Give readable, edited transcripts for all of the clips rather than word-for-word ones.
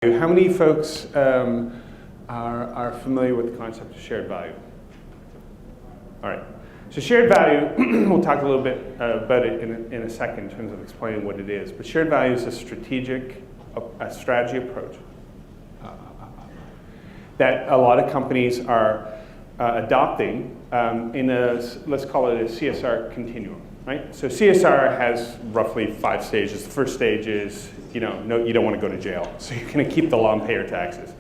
How many folks are familiar with the concept of shared value? All right. So shared value, we'll talk a little bit about it in a second in terms of explaining what it is. But shared value is a strategy approach that a lot of companies are adopting in let's call it a CSR continuum, right? So CSR has roughly 5 stages. The first stage is, you don't want to go to jail, so you're going to keep the law and pay your taxes.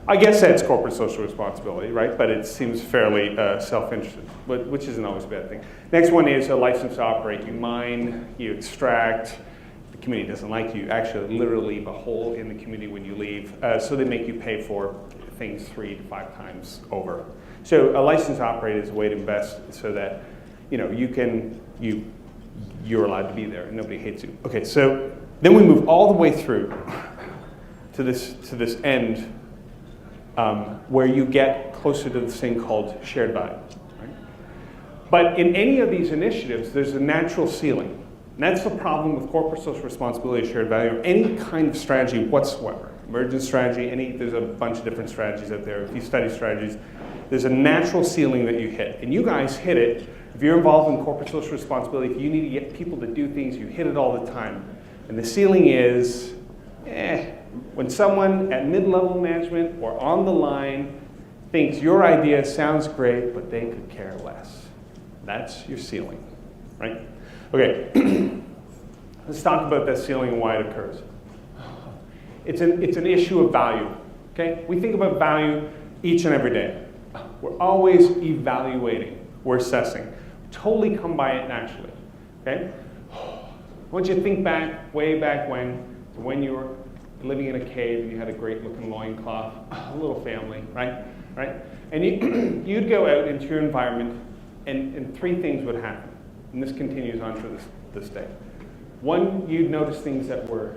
I guess that's corporate social responsibility, right? But it seems fairly self-interested, which isn't always a bad thing. Next one is a license to operate. You mine, you extract. The community doesn't like you. You actually literally leave a hole in the community when you leave. So they make you pay for things 3 to 5 times over. So a license to operate is a way to invest so that you're allowed to be there and nobody hates you. Okay, so then we move all the way through to this end. Where you get closer to this thing called shared value. Right? But in any of these initiatives, there's a natural ceiling. And that's the problem with corporate social responsibility, shared value, or any kind of strategy whatsoever. Emergent strategy, there's a bunch of different strategies out there. If you study strategies, there's a natural ceiling that you hit. And you guys hit it. If you're involved in corporate social responsibility, if you need to get people to do things, you hit it all the time. And the ceiling is, when someone at mid-level management or on the line thinks your idea sounds great, but they could care less. That's your ceiling, right? Okay, let's talk about that ceiling and why it occurs. It's an issue of value, okay? We think about value each and every day. We're always evaluating, we're assessing. Totally come by it naturally, okay? Once you think back, way back when you were living in a cave and you had a great looking loincloth, a little family, right? And you'd go out into your environment and 3 things would happen. And this continues on to this day. One, you'd notice things that were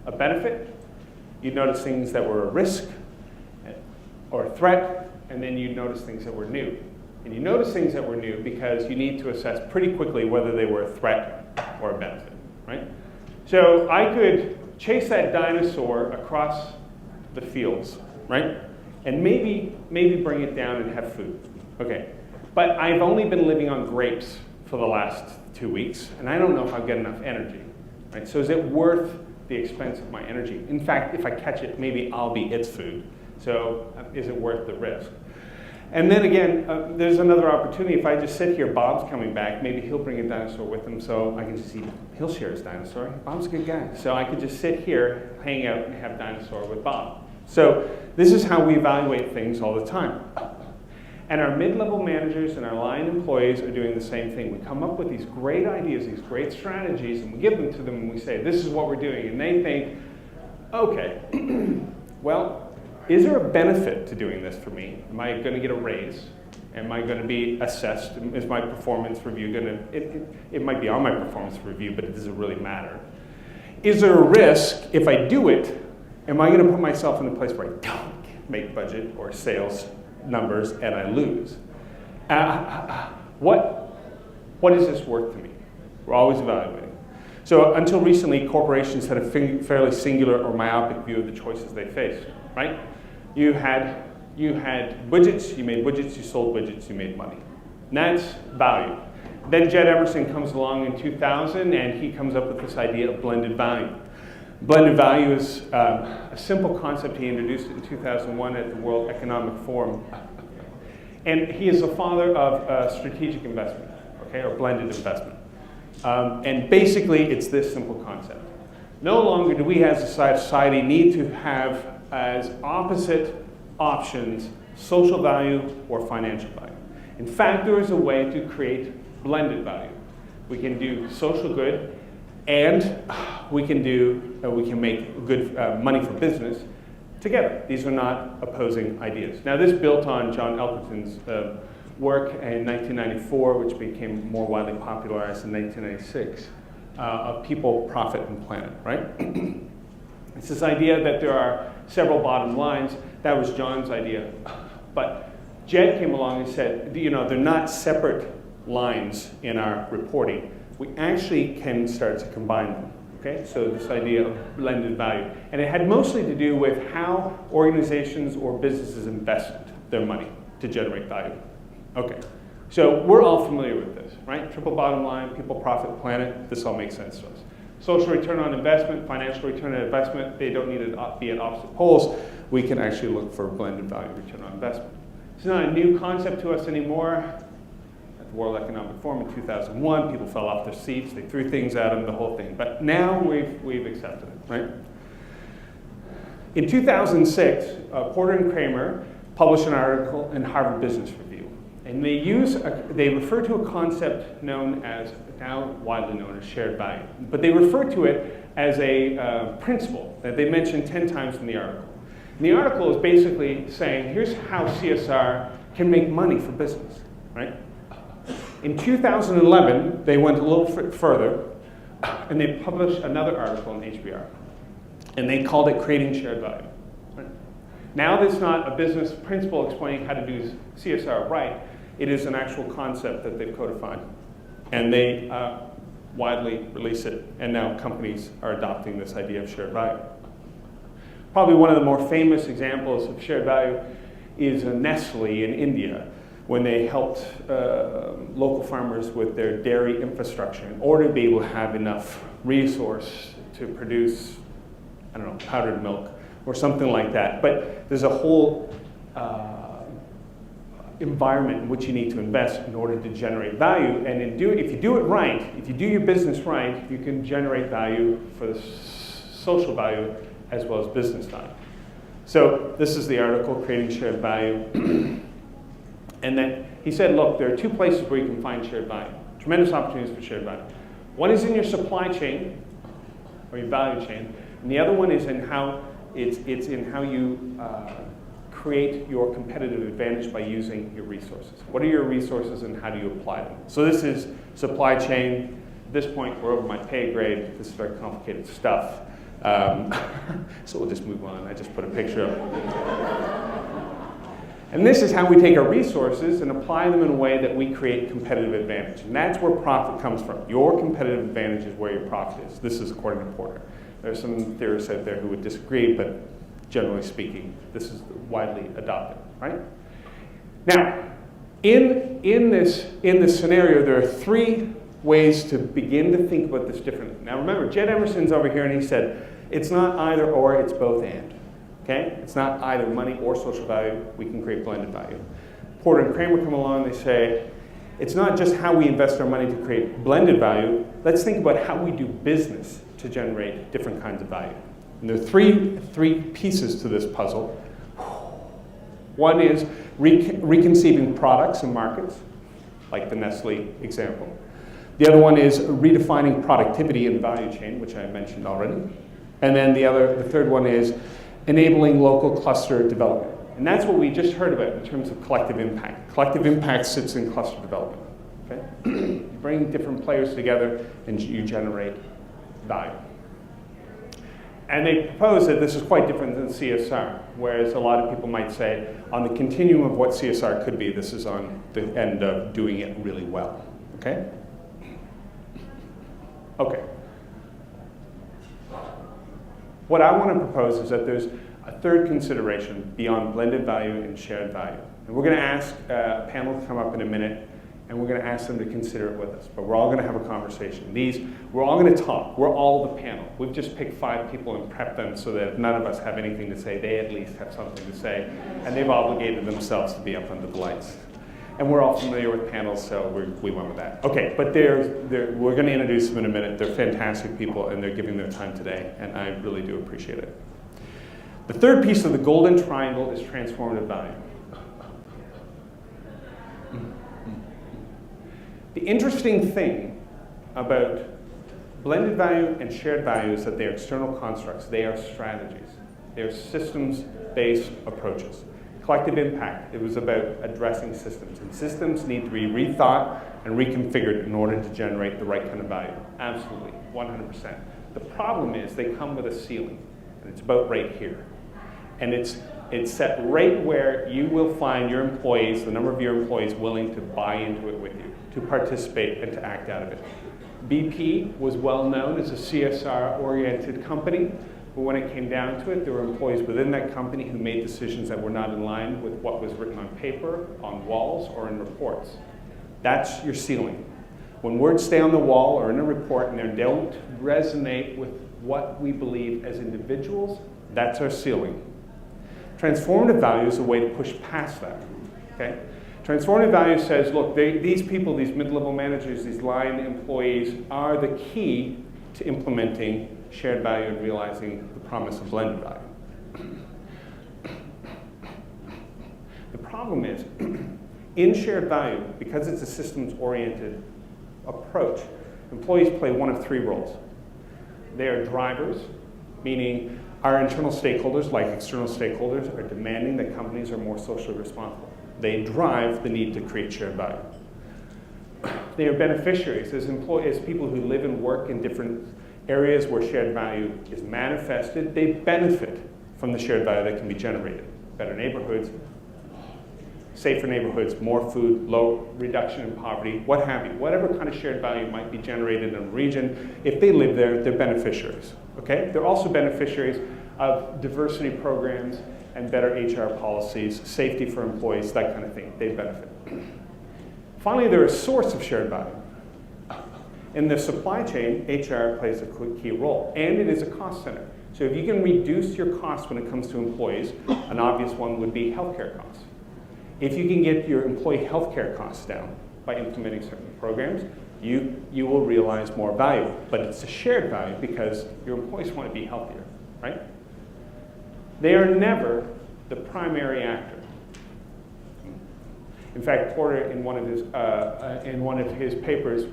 a benefit, you'd notice things that were a risk or a threat, and then you'd notice things that were new. And you notice things that were new because you need to assess pretty quickly whether they were a threat or a benefit, right? So I could chase that dinosaur across the fields, right? And maybe bring it down and have food. Okay, but I've only been living on grapes for the last 2 weeks, and I don't know if I'll get enough energy, right? So is it worth the expense of my energy? In fact, if I catch it, maybe I'll be its food. So is it worth the risk? And then again, there's another opportunity. If I just sit here, Bob's coming back, maybe he'll bring a dinosaur with him, so I can just eat. He'll share his dinosaur. Bob's a good guy. So I could just sit here, hang out, and have dinosaur with Bob. So this is how we evaluate things all the time. And our mid-level managers and our line employees are doing the same thing. We come up with these great ideas, these great strategies, and we give them to them, and we say, this is what we're doing. And they think, okay, well, is there a benefit to doing this for me? Am I going to get a raise? Am I going to be assessed? Is my performance review going to, it might be on my performance review, but it doesn't really matter. Is there a risk if I do it? Am I going to put myself in a place where I don't make budget or sales numbers and I lose? What is this worth to me? We're always evaluating. So until recently, corporations had a fairly singular or myopic view of the choices they faced, right? You had widgets, you made widgets, you sold widgets, you made money. And that's value. Then Jed Emerson comes along in 2000 and he comes up with this idea of blended value. Blended value is a simple concept. He introduced it in 2001 at the World Economic Forum. And he is the father of strategic investment, okay, or blended investment. And basically it's this simple concept. No longer do we as a society need to have as opposite options social value or financial value. In fact, there is a way to create blended value. We can do social good and we can make good money for business together. These are not opposing ideas. Now this built on John Elkerton's work in 1994, which became more widely popularized in 1996, of people, profit, and planet, right? It's this idea that there are several bottom lines. That was John's idea. But Jed came along and said, they're not separate lines in our reporting. We actually can start to combine them. Okay, so this idea of blended value. And it had mostly to do with how organizations or businesses invested their money to generate value. Okay, so we're all familiar with this, right? Triple bottom line, people, profit, planet, this all makes sense to us. Social return on investment, financial return on investment, they don't need to be at opposite poles. We can actually look for blended value return on investment. It's not a new concept to us anymore. The World Economic Forum in 2001, people fell off their seats, they threw things at them, the whole thing. But now we've accepted it, right? In 2006, Porter and Kramer published an article in Harvard Business Review. And they refer to a concept known as, now widely known as shared value. But they refer to it as a principle that they mentioned 10 times in the article. And the article is basically saying, here's how CSR can make money for business, right? In 2011, they went a little further, and they published another article in HBR. And they called it Creating Shared Value. Right? Now there's not a business principle explaining how to do CSR right. It is an actual concept that they've codified. And they widely release it, and now companies are adopting this idea of shared value. Probably one of the more famous examples of shared value is Nestle in India, when they helped local farmers with their dairy infrastructure in order to be able to have enough resource to produce, I don't know, powdered milk or something like that. But there's a whole environment in which you need to invest in order to generate value. And if you do it right, if you do your business right, you can generate value for the social value as well as business value. So this is the article, Creating Shared Value. And then he said, look, there are two places where you can find shared value, tremendous opportunities for shared value. One is in your supply chain, or your value chain, and the other one is in how it's in how you create your competitive advantage by using your resources. What are your resources and how do you apply them? So this is supply chain. At this point, we're over my pay grade. This is very complicated stuff. So we'll just move on. I just put a picture up. And this is how we take our resources and apply them in a way that we create competitive advantage. And that's where profit comes from. Your competitive advantage is where your profit is. This is according to Porter. There's some theorists out there who would disagree, but generally speaking, this is widely adopted, right? Now, in this scenario, there are three ways to begin to think about this differently. Now remember, Jed Emerson's over here and he said, it's not either or, it's both and. Okay? It's not either money or social value. We can create blended value. Porter and Kramer come along, they say, it's not just how we invest our money to create blended value. Let's think about how we do business to generate different kinds of value. And there are three pieces to this puzzle. One is reconceiving products and markets, like the Nestle example. The other one is redefining productivity and value chain, which I mentioned already. And then the third one is enabling local cluster development. And that's what we just heard about in terms of collective impact. Collective impact sits in cluster development. Okay? You bring different players together and you generate value. And they propose that this is quite different than CSR, whereas a lot of people might say, on the continuum of what CSR could be, this is on the end of doing it really well. Okay? Okay. What I want to propose is that there's a third consideration beyond blended value and shared value. And we're going to ask a panel to come up in a minute, and we're going to ask them to consider it with us. But we're all going to have a conversation. We're all going to talk. We're all the panel. We've just picked 5 people and prepped them so that if none of us have anything to say, they at least have something to say. And they've obligated themselves to be up under the lights. And we're all familiar with panels, so we went with that. Okay, but we're going to introduce them in a minute. They're fantastic people, and they're giving their time today, and I really do appreciate it. The third piece of the golden triangle is transformative value. The interesting thing about blended value and shared value is that they are external constructs. They are strategies. They are systems-based approaches. Collective impact, it was about addressing systems. And systems need to be rethought and reconfigured in order to generate the right kind of value. Absolutely, 100%. The problem is they come with a ceiling, and it's about right here. And it's set right where you will find your employees, the number of your employees willing to buy into it with you, to participate and to act out of it. BP was well known as a CSR-oriented company, but when it came down to it, there were employees within that company who made decisions that were not in line with what was written on paper, on walls, or in reports. That's your ceiling. When words stay on the wall or in a report and they don't resonate with what we believe as individuals, that's our ceiling. Transformative value is a way to push past that. Okay? Transformative value says, look, these people, these mid-level managers, these line employees are the key to implementing shared value and realizing the promise of blended value. The problem is, in shared value, because it's a systems-oriented approach, employees play one of three roles. They are drivers, meaning our internal stakeholders, like external stakeholders, are demanding that companies are more socially responsible. They drive the need to create shared value. They are beneficiaries, as people who live and work in different areas where shared value is manifested. They benefit from the shared value that can be generated. Better neighborhoods, safer neighborhoods, more food, low reduction in poverty, what have you. Whatever kind of shared value might be generated in a region, if they live there, they're beneficiaries. Okay? They're also beneficiaries of diversity programs and better HR policies, safety for employees, that kind of thing. They benefit. Finally, they're a source of shared value. In the supply chain, HR plays a key role, and it is a cost center. So if you can reduce your costs when it comes to employees, an obvious one would be healthcare costs. If you can get your employee healthcare costs down by implementing certain programs, you will realize more value. But it's a shared value because your employees want to be healthier, right? They are never the primary actor. In fact, Porter, in one of his papers,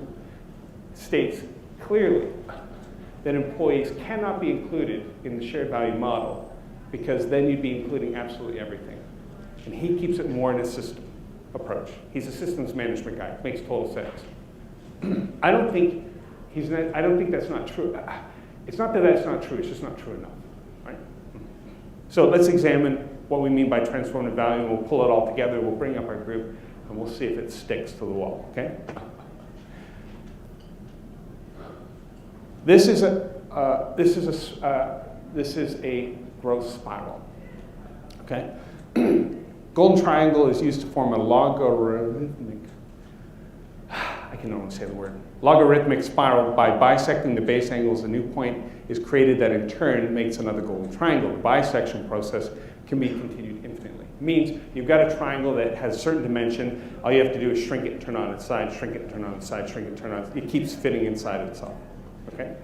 states clearly that employees cannot be included in the shared value model because then you'd be including absolutely everything. And he keeps it more in a system approach. He's a systems management guy. It makes total sense. I don't think that's not true. It's not that that's not true. It's just not true enough. Right? So let's examine what we mean by transformative value, and we'll pull it all together. We'll bring up our group, and we'll see if it sticks to the wall. Okay? This is a growth spiral. Okay? Golden triangle is used to form a logarithmic spiral. By bisecting the base angles, a new point is created that in turn makes another golden triangle. The bisection process can be continued infinitely. It means you've got a triangle that has a certain dimension. All you have to do is shrink it and turn on its side, shrink it and turn on its side, shrink it and turn on its side. It keeps fitting inside of itself. Okay?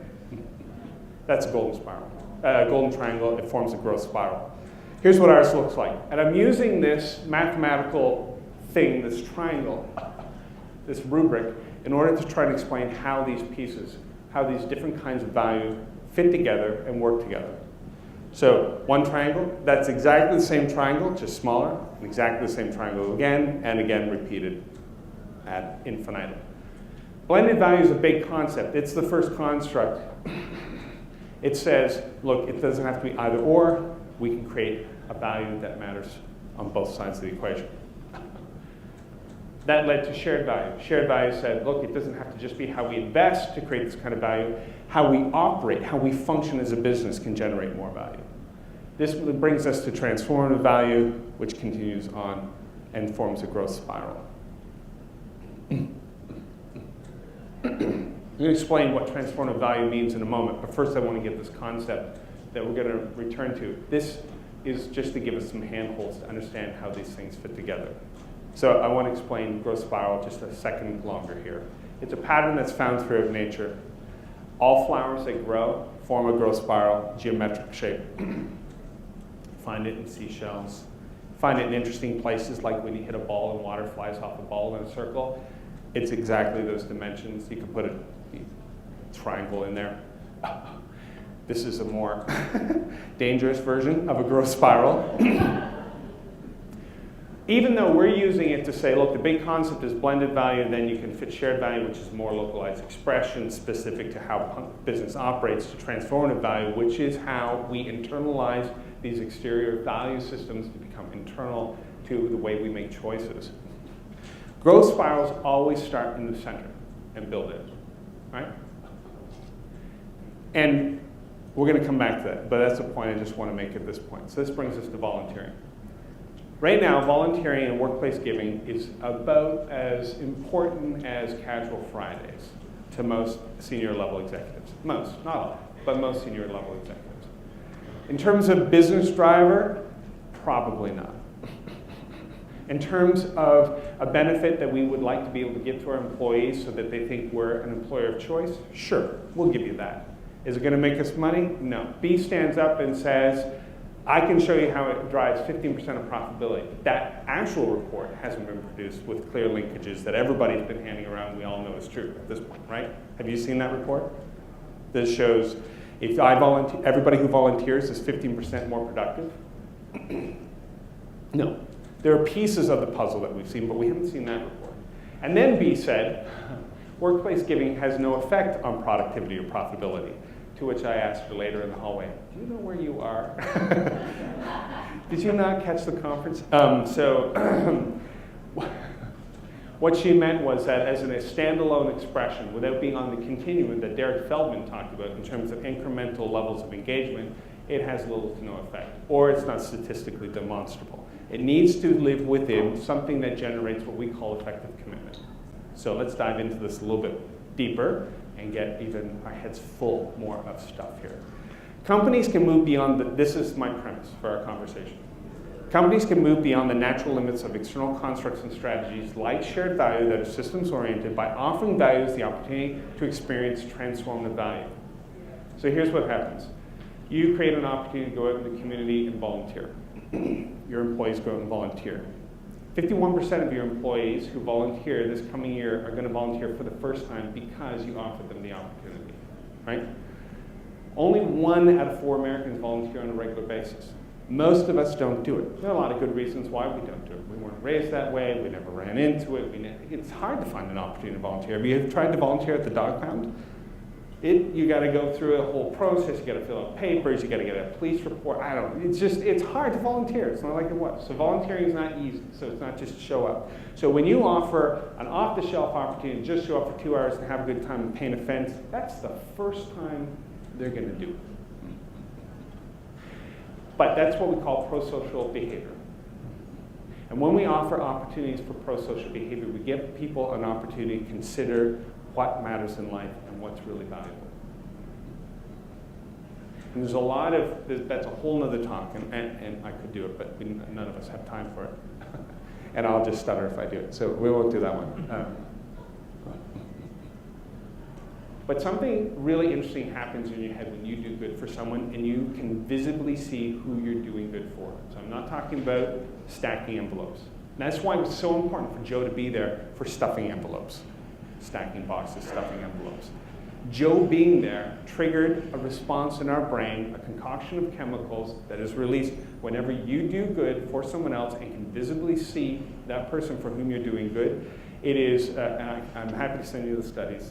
That's a golden spiral. Golden triangle, it forms a growth spiral. Here's what ours looks like. And I'm using this mathematical thing, this triangle, this rubric, in order to try to explain how these pieces, how these different kinds of value fit together and work together. So one triangle, that's exactly the same triangle, just smaller, and exactly the same triangle again and again repeated ad infinitum. Blended value is a big concept. It's the first construct. It says, look, it doesn't have to be either or. We can create a value that matters on both sides of the equation. That led to shared value. Shared value said, look, it doesn't have to just be how we invest to create this kind of value. How we operate, how we function as a business can generate more value. This brings us to transformative value, which continues on and forms a growth spiral. I'm going to explain what transformative value means in a moment, but first I want to give this concept that we're going to return to. This is just to give us some handholds to understand how these things fit together. So I want to explain growth spiral just a second longer here. It's a pattern that's found throughout nature. All flowers that grow form a growth spiral, geometric shape. Find it in seashells. Find it in interesting places, like when you hit a ball and water flies off a ball in a circle. It's exactly those dimensions. You can put a triangle in there. This is a more dangerous version of a growth spiral. Even though we're using it to say, look, the big concept is blended value, then you can fit shared value, which is more localized expression specific to how business operates, to transformative value, which is how we internalize these exterior value systems to become internal to the way we make choices. Growth spirals always start in the center and build in. right? And we're going to come back to that, but that's the point I just want to make at this point. So this brings us to volunteering. Right now, volunteering and workplace giving is about as important as casual Fridays to most senior level executives. Most, not all, but most senior level executives. In terms of business driver, probably not. In terms of a benefit that we would like to be able to give to our employees so that they think we're an employer of choice, sure, we'll give you that. Is it going to make us money? No. B stands up and says, I can show you how it drives 15% of profitability. That actual report hasn't been produced with clear linkages that everybody's been handing around, we all know is true at this point, right? Have you seen that report? This shows if everybody who volunteers is 15% more productive. No. There are pieces of the puzzle that we've seen, but we haven't seen that report. And then B said, workplace giving has no effect on productivity or profitability. To which I asked her later in the hallway, do you know where you are? Did you not catch the conference? What she meant was that as a standalone expression, without being on the continuum that Derek Feldman talked about in terms of incremental levels of engagement, it has little to no effect, or it's not statistically demonstrable. It needs to live within something that generates what we call effective commitment. So let's dive into this a little bit deeper and get even our heads full more of stuff here. Companies can move beyond this is my premise for our conversation. Companies can move beyond the natural limits of external constructs and strategies like shared value that are systems oriented by offering values the opportunity to experience transformative value. So here's what happens. You create an opportunity to go out in the community and volunteer. Your employees go out and volunteer. 51% of your employees who volunteer this coming year are going to volunteer for the first time because you offered them the opportunity, right? Only 1 out of 4 Americans volunteer on a regular basis. Most of us don't do it. There are a lot of good reasons why we don't do it. We weren't raised that way. We never ran into it. It's hard to find an opportunity to volunteer. Have you tried to volunteer at the dog pound? You got to go through a whole process. You got to fill out papers. You got to get a police report. It's hard to volunteer. It's not like it was. So volunteering is not easy. So it's not just show up. So when you offer an off-the-shelf opportunity to just show up for 2 hours and have a good time and paint a fence, that's the first time they're going to do it. But that's what we call pro-social behavior. And when we offer opportunities for pro-social behavior, we give people an opportunity to consider what matters in life and what's really valuable. And there's a lot of, that's a whole nother talk, and I could do it, but none of us have time for it. And I'll just stutter if I do it, so we won't do that one. But something really interesting happens in your head when you do good for someone and you can visibly see who you're doing good for. So I'm not talking about stacking envelopes. And that's why it was so important for Joe to be there for stuffing envelopes. Stacking boxes, stuffing envelopes. Joe being there triggered a response in our brain, a concoction of chemicals that is released whenever you do good for someone else and can visibly see that person for whom you're doing good. It is, and I'm happy to send you the studies.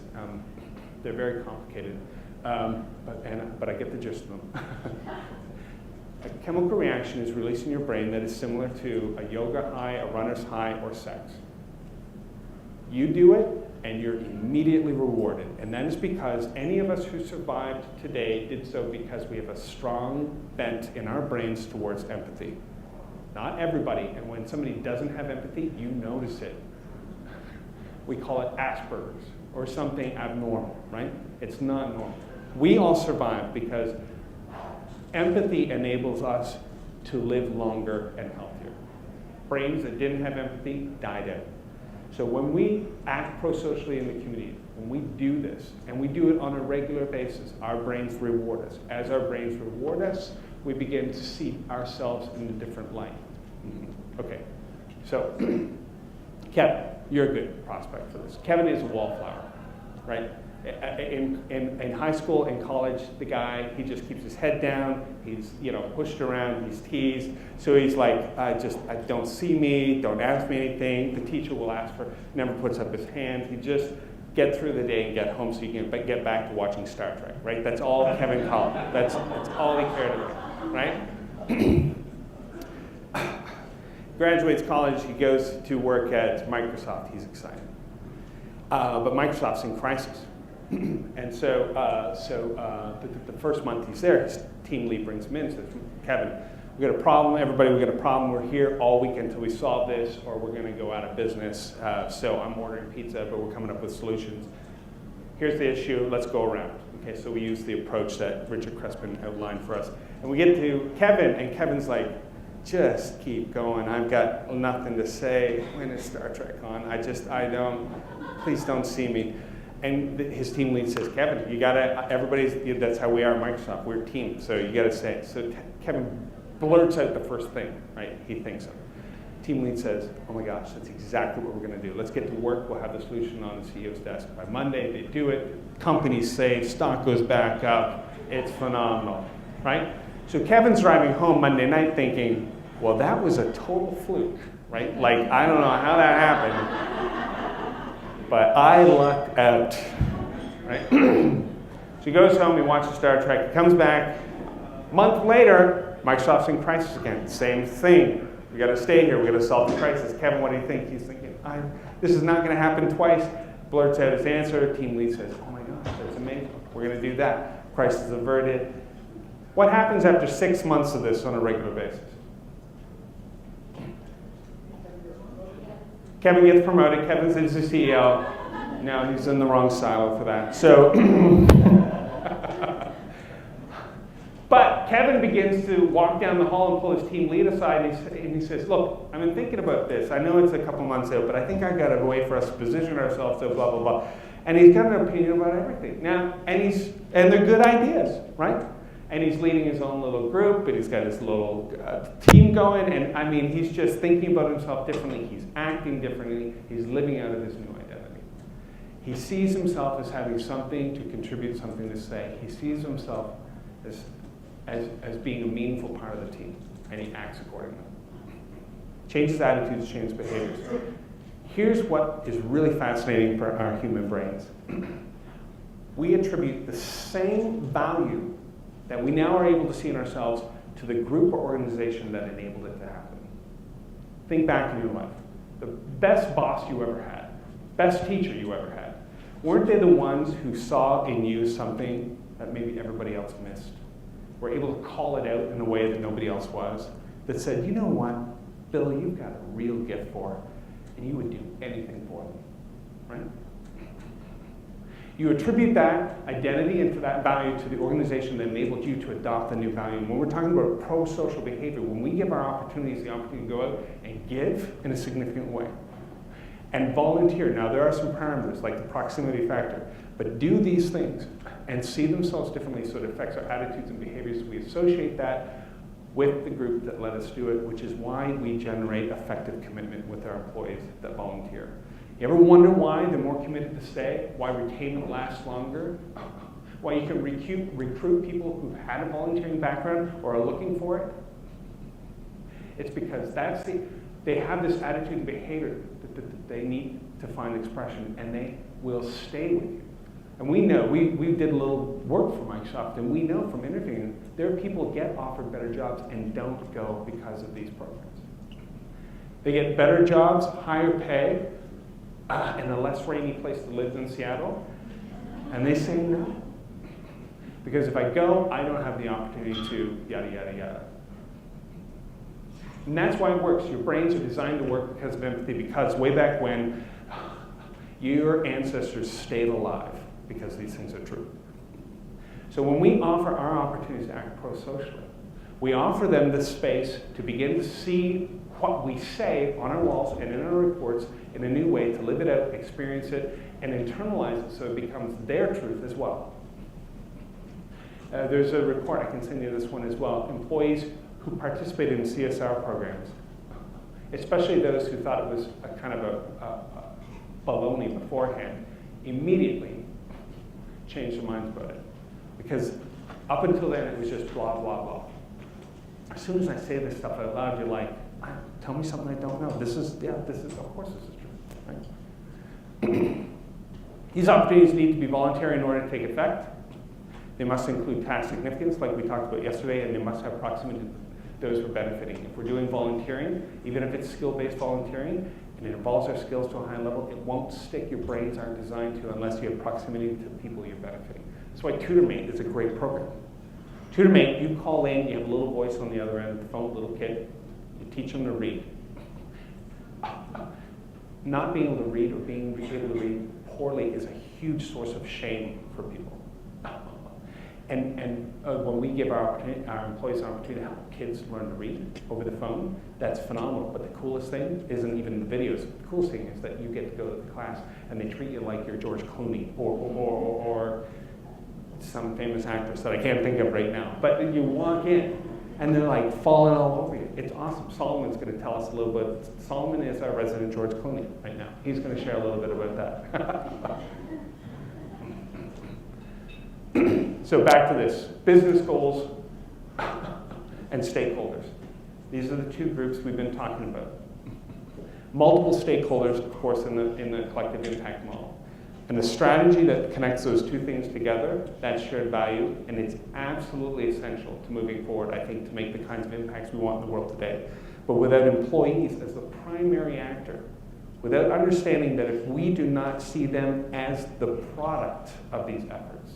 They're very complicated, but I get the gist of them. A chemical reaction is released in your brain that is similar to a yoga high, a runner's high, or sex. You do it, and you're immediately rewarded. And that is because any of us who survived today did so because we have a strong bent in our brains towards empathy. Not everybody, and when somebody doesn't have empathy, you notice it. We call it Asperger's, or something abnormal, right? It's not normal. We all survive because empathy enables us to live longer and healthier. Brains that didn't have empathy died out. So when we act pro-socially in the community, when we do this, and we do it on a regular basis, our brains reward us. As our brains reward us, we begin to see ourselves in a different light. Okay, so Kevin, you're a good prospect for this. Kevin is a wallflower, right? In high school and college, the guy, he just keeps his head down. He's pushed around. He's teased. So he's like, don't see me. Don't ask me anything. The teacher will ask for. Never puts up his hand. He just get through the day and get home so you can get back to watching Star Trek. Right? That's all Kevin called. That's all he cared about. Right? Graduates college. He goes to work at Microsoft. He's excited. But Microsoft's in crisis. And so, the first month he's there, his team lead brings him in and says, Kevin, we got a problem, everybody, we got a problem. We're here all week until we solve this, or we're going to go out of business. So I'm ordering pizza, but we're coming up with solutions. Here's the issue, let's go around. Okay, so we use the approach that Richard Crespin outlined for us. And we get to Kevin, and Kevin's like, just keep going. I've got nothing to say. When is Star Trek on? Please don't see me. And his team lead says, Kevin, you gotta, that's how we are at Microsoft. We're a team, so you gotta say it. So Kevin blurts out the first thing, right, he thinks of. Team lead says, oh my gosh, that's exactly what we're gonna do. Let's get to work, we'll have the solution on the CEO's desk. By Monday, they do it, company's saved, stock goes back up, it's phenomenal, right? So Kevin's driving home Monday night thinking, well, that was a total fluke, right? Like, I don't know how that happened, but I lucked out, right? So he goes home, he watches Star Trek, he comes back. A month later, Microsoft's in crisis again. Same thing. We got to stay here. We got to solve the crisis. Kevin, what do you think? He's thinking, this is not going to happen twice. Blurts out his answer. Team lead says, oh my gosh, that's amazing. We're going to do that. Crisis averted. What happens after 6 months of this on a regular basis? Kevin gets promoted. Kevin's the CEO. No, he's in the wrong silo for that. So, but Kevin begins to walk down the hall and pull his team lead aside, and he says, look, I've been thinking about this. I know it's a couple months out, but I think I've got a way for us to position ourselves, so blah, blah, blah. And he's got an opinion about everything. Now, and they're good ideas, right? And he's leading his own little group, and he's got his little team going, and I mean, he's just thinking about himself differently. He's acting differently. He's living out of his new identity. He sees himself as having something to contribute, something to say. He sees himself as being a meaningful part of the team, and he acts accordingly. Changes attitudes, changes behaviors. Here's what is really fascinating for our human brains. We attribute the same value that we now are able to see in ourselves to the group or organization that enabled it to happen. Think back in your life. The best boss you ever had, best teacher you ever had, weren't they the ones who saw in you something that maybe everybody else missed? Were able to call it out in a way that nobody else was, that said, you know what, Bill, you've got a real gift for, and you would do anything for them, right? You attribute that identity and that value to the organization that enabled you to adopt the new value. And when we're talking about pro-social behavior, when we give our opportunities the opportunity to go out and give in a significant way, and volunteer. Now, there are some parameters, like the proximity factor, but do these things and see themselves differently so it affects our attitudes and behaviors. We associate that with the group that let us do it, which is why we generate effective commitment with our employees that volunteer. You ever wonder why they're more committed to stay? Why retainment lasts longer? Why you can recruit people who've had a volunteering background or are looking for it? It's because they have this attitude and behavior that they need to find expression, and they will stay with you. And we know, we did a little work for Microsoft, and we know from interviewing, there are people who get offered better jobs and don't go because of these programs. They get better jobs, higher pay, and a less rainy place to live than Seattle, and they say no. Because if I go, I don't have the opportunity to yada, yada, yada. And that's why it works. Your brains are designed to work because of empathy, because way back when, your ancestors stayed alive because these things are true. So when we offer our opportunities to act pro-socially, we offer them the space to begin to see what we say on our walls and in our reports in a new way, to live it out, experience it, and internalize it so it becomes their truth as well. There's a report, I can send you this one as well, employees who participated in CSR programs, especially those who thought it was a kind of a baloney beforehand, immediately changed their minds about it. Because up until then, it was just blah, blah, blah. As soon as I say this stuff out loud, you're like, tell me something I don't know. Of course this is true, right? These opportunities need to be voluntary in order to take effect. They must include task significance, like we talked about yesterday, and they must have proximity to those who are benefiting. If we're doing volunteering, even if it's skill-based volunteering, it and it involves our skills to a high level, it won't stick. Your brains aren't designed to unless you have proximity to the people you're benefiting. That's why TutorMate is a great program. TutorMate, you call in, you have a little voice on the other end of the phone, a little kid, you teach them to read. Not being able to read or being able to read poorly is a huge source of shame for people. And when we give our employees an opportunity to help kids learn to read over the phone, that's phenomenal. But the coolest thing isn't even the videos. The coolest thing is that you get to go to the class and they treat you like you're George Clooney or some famous actress that I can't think of right now. But you walk in and they're like falling all over you. It's awesome. Solomon's going to tell us a little bit. Solomon is our resident George Clooney right now. He's going to share a little bit about that. So back to this, business goals and stakeholders. These are the two groups we've been talking about. Multiple stakeholders, of course, in the collective impact model. And the strategy that connects those two things together, that's shared value, and it's absolutely essential to moving forward, I think, to make the kinds of impacts we want in the world today. But without employees as the primary actor, without understanding that if we do not see them as the product of these efforts,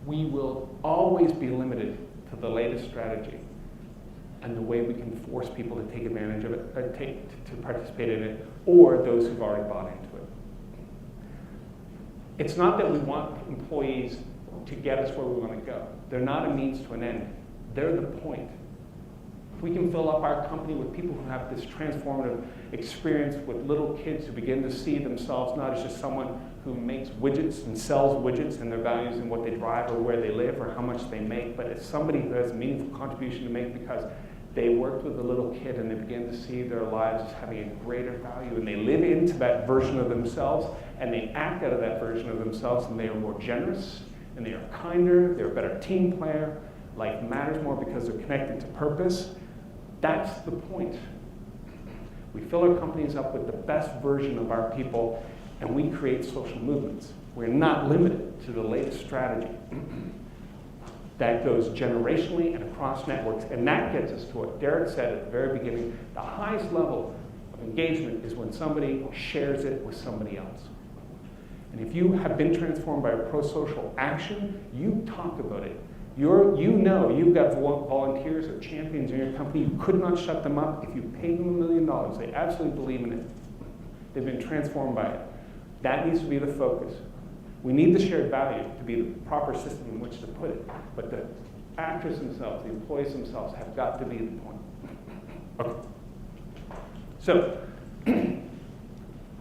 we will always be limited to the latest strategy and the way we can force people to take advantage of it, to participate in it, or those who've already bought into it. It's not that we want employees to get us where we want to go. They're not a means to an end. They're the point. If we can fill up our company with people who have this transformative experience with little kids who begin to see themselves not as just someone who makes widgets and sells widgets and their values and what they drive or where they live or how much they make, but as somebody who has a meaningful contribution to make because they worked with a little kid and they begin to see their lives as having a greater value and they live into that version of themselves and they act out of that version of themselves and they are more generous and they are kinder, they're a better team player, life matters more because they're connected to purpose. That's the point. We fill our companies up with the best version of our people and we create social movements. We're not limited to the latest strategy. That goes generationally and across networks. And that gets us to what Derek said at the very beginning. The highest level of engagement is when somebody shares it with somebody else. And if you have been transformed by a pro-social action, you talk about it. You've got volunteers or champions in your company. You could not shut them up if you paid them $1 million. They absolutely believe in it. They've been transformed by it. That needs to be the focus. We need the shared value to be the proper system in which to put it. But the actors themselves, the employees themselves, have got to be the point. Okay. So,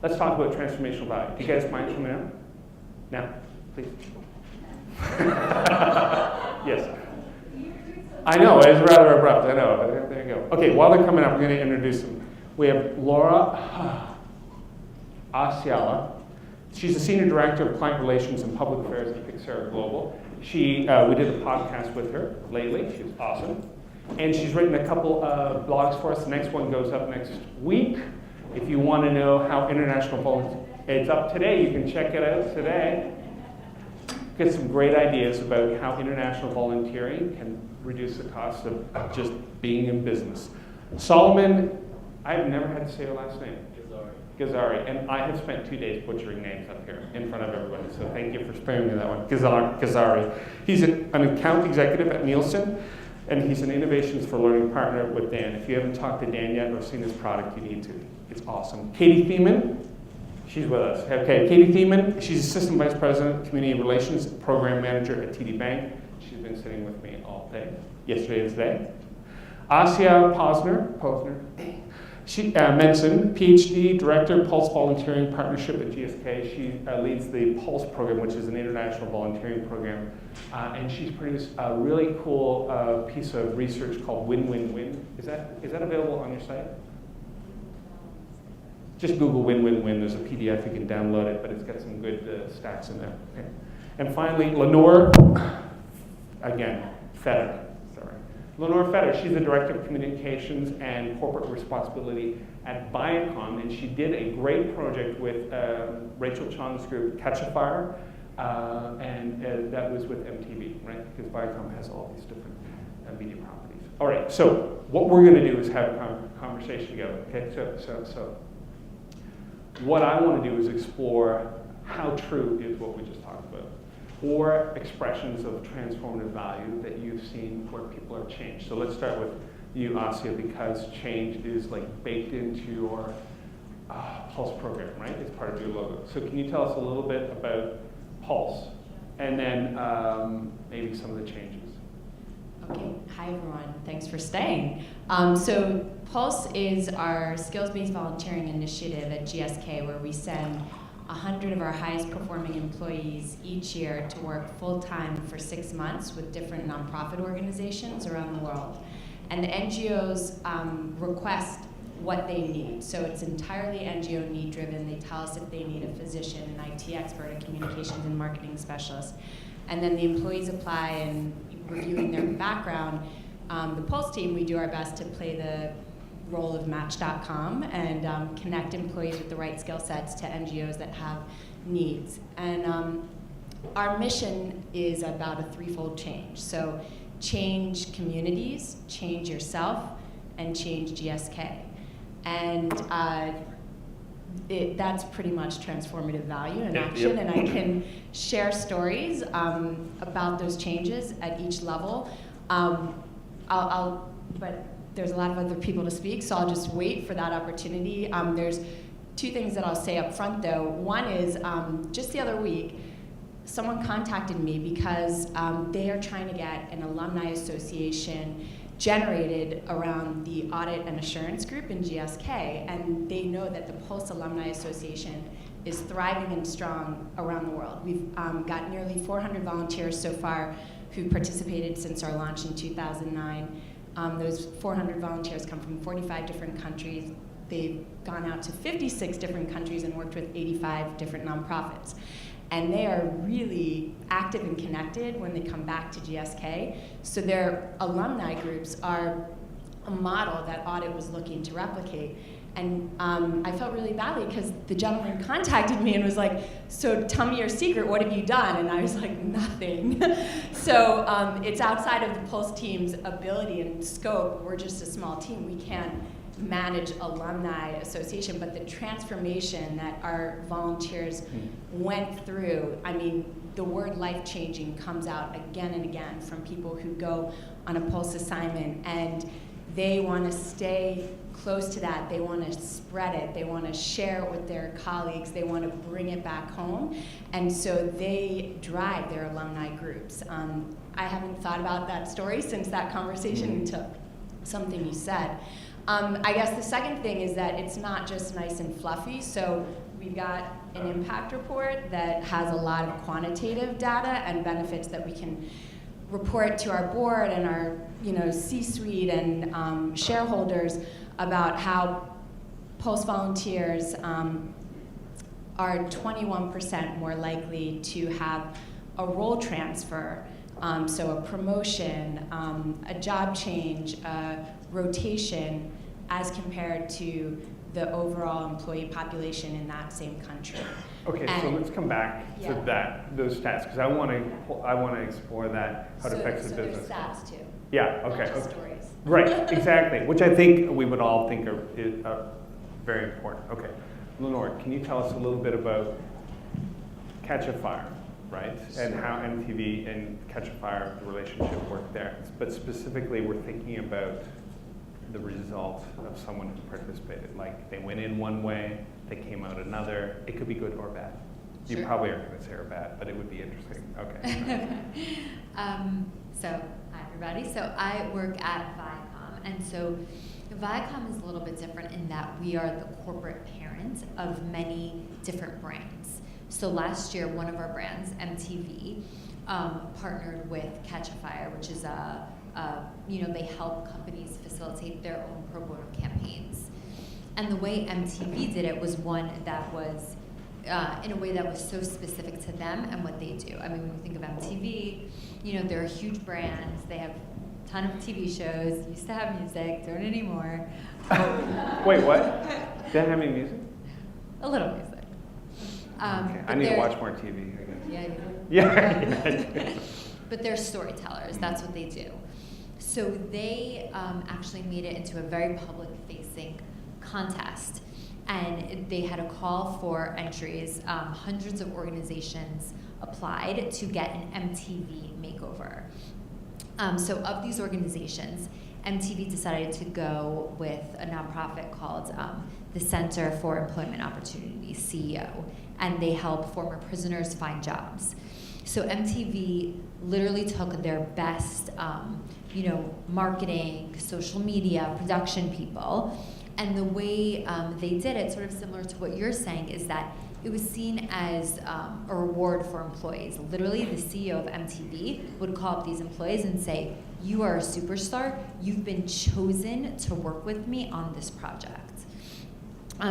let's talk about transformational value. Do you guys mind coming out? Now, please. Yes. I know, it's rather abrupt, I know, but there you go. Okay, while they're coming up, we're going to introduce them. We have Laura Asiala. She's the Senior Director of Client Relations and Public Affairs at Pixar Global. We did a podcast with her lately. She was awesome. And she's written a couple of blogs for us. The next one goes up next week. If you want to know how international volunteering, it's up today. You can check it out today. Get some great ideas about how international volunteering can reduce the cost of just being in business. Solomon, I've never had to say your last name. Ghazari. And I have spent 2 days butchering names up here in front of everybody, so thank you for sparing me that one. Ghazari. He's an account executive at Nielsen, and he's an Innovations for Learning partner with Dan. If you haven't talked to Dan yet or seen his product, you need to. It's awesome. Katie Thiemann, she's with us. Okay, Katie Thiemann, she's Assistant Vice President, Community Relations, Program Manager at TD Bank. She's been sitting with me all day, yesterday and today. Asya Posner, Menson, PhD, Director, Pulse Volunteering Partnership at GSK. She leads the Pulse program, which is an international volunteering program. And she's produced a really cool piece of research called Win-Win-Win. Is that available on your site? Just Google Win-Win-Win. There's a PDF, you can download it, but it's got some good stats in there. Okay. And finally, Lenore, again, Fetter. Lenore Fetter, she's the Director of Communications and Corporate Responsibility at Viacom, and she did a great project with Rachel Chong's group, Catch a Fire, and that was with MTV, right? Because Viacom has all these different media properties. All right, so what we're going to do is have a conversation together, okay? So what I want to do is explore how true is what we just talked about, or expressions of transformative value that you've seen where people are changed. So let's start with you, Asya, because change is like baked into your Pulse program, right? It's part of your logo. So can you tell us a little bit about Pulse, and then maybe some of the changes? Okay, hi everyone, thanks for staying. So Pulse is our skills-based volunteering initiative at GSK, where we send 100 of our highest performing employees each year to work full-time for 6 months with different nonprofit organizations around the world. And the NGOs request what they need. So it's entirely NGO need driven. They tell us if they need a physician, an IT expert, a communications and marketing specialist. And then the employees apply, and reviewing their background, the Pulse team, we do our best to play the role of Match.com and connect employees with the right skill sets to NGOs that have needs. And our mission is about a threefold change. So change communities, change yourself, and change GSK. And that's pretty much transformative value in action. And I can share stories about those changes at each level. But there's a lot of other people to speak, so I'll just wait for that opportunity. There's two things that I'll say up front, though. One is, just the other week, someone contacted me because they are trying to get an alumni association generated around the audit and assurance group in GSK, and they know that the Pulse Alumni Association is thriving and strong around the world. We've got nearly 400 volunteers so far who participated since our launch in 2009. Those 400 volunteers come from 45 different countries. They've gone out to 56 different countries and worked with 85 different nonprofits. And they are really active and connected when they come back to GSK. So their alumni groups are a model that audit was looking to replicate. And I felt really badly because the gentleman contacted me and was like, so tell me your secret, what have you done? And I was like, nothing. So it's outside of the Pulse team's ability and scope. We're just a small team. We can't manage alumni association, but the transformation that our volunteers went through, I mean, the word life-changing comes out again and again from people who go on a Pulse assignment, and they want to stay close to that. They want to spread it. They want to share it with their colleagues. They want to bring it back home. And so they drive their alumni groups. I haven't thought about that story since that conversation until something you said. I guess the second thing is that it's not just nice and fluffy. So we've got an impact report that has a lot of quantitative data and benefits that we can report to our board and our C-suite and shareholders about how Pulse volunteers are 21% more likely to have a role transfer, so a promotion, a job change, a rotation, as compared to the overall employee population in that same country. Okay, so let's come back to those stats, because I want to explore that, how it affects the business. So there's stats too. Yeah, okay. Not just stories. Right, exactly, which I think we would all think are very important. Okay, Lenore, can you tell us a little bit about Catch a Fire, right? Sure. And how MTV and Catch a Fire, the relationship worked there. But specifically, we're thinking about the result of someone who participated. Like, they went in one way, they came out another. It could be good or bad. Sure. You probably aren't going to say or bad, but it would be interesting. Okay. So, hi everybody. So I work at Viacom, and so Viacom is a little bit different in that we are the corporate parent of many different brands. So last year, one of our brands, MTV, partnered with Catch a Fire, which is they help companies facilitate their own pro bono campaigns. And the way MTV did it was one that was in a way that was so specific to them and what they do. I mean, when you think of MTV, they're a huge brand. They have a ton of TV shows, used to have music, don't anymore. Wait, what? They have any music? A little music. Okay. I need to watch more TV, I guess. Yeah, you do. Yeah. But they're storytellers, that's what they do. So they actually made it into a very public-facing contest. and they had a call for entries. Hundreds of organizations applied to get an MTV makeover. So of these organizations, MTV decided to go with a nonprofit called the Center for Employment Opportunity, CEO, and they help former prisoners find jobs. So MTV literally took their best, marketing, social media, production people, and the way they did it, sort of similar to what you're saying, is that it was seen as a reward for employees. Literally, the CEO of MTV would call up these employees and say, "You are a superstar. You've been chosen to work with me on this project."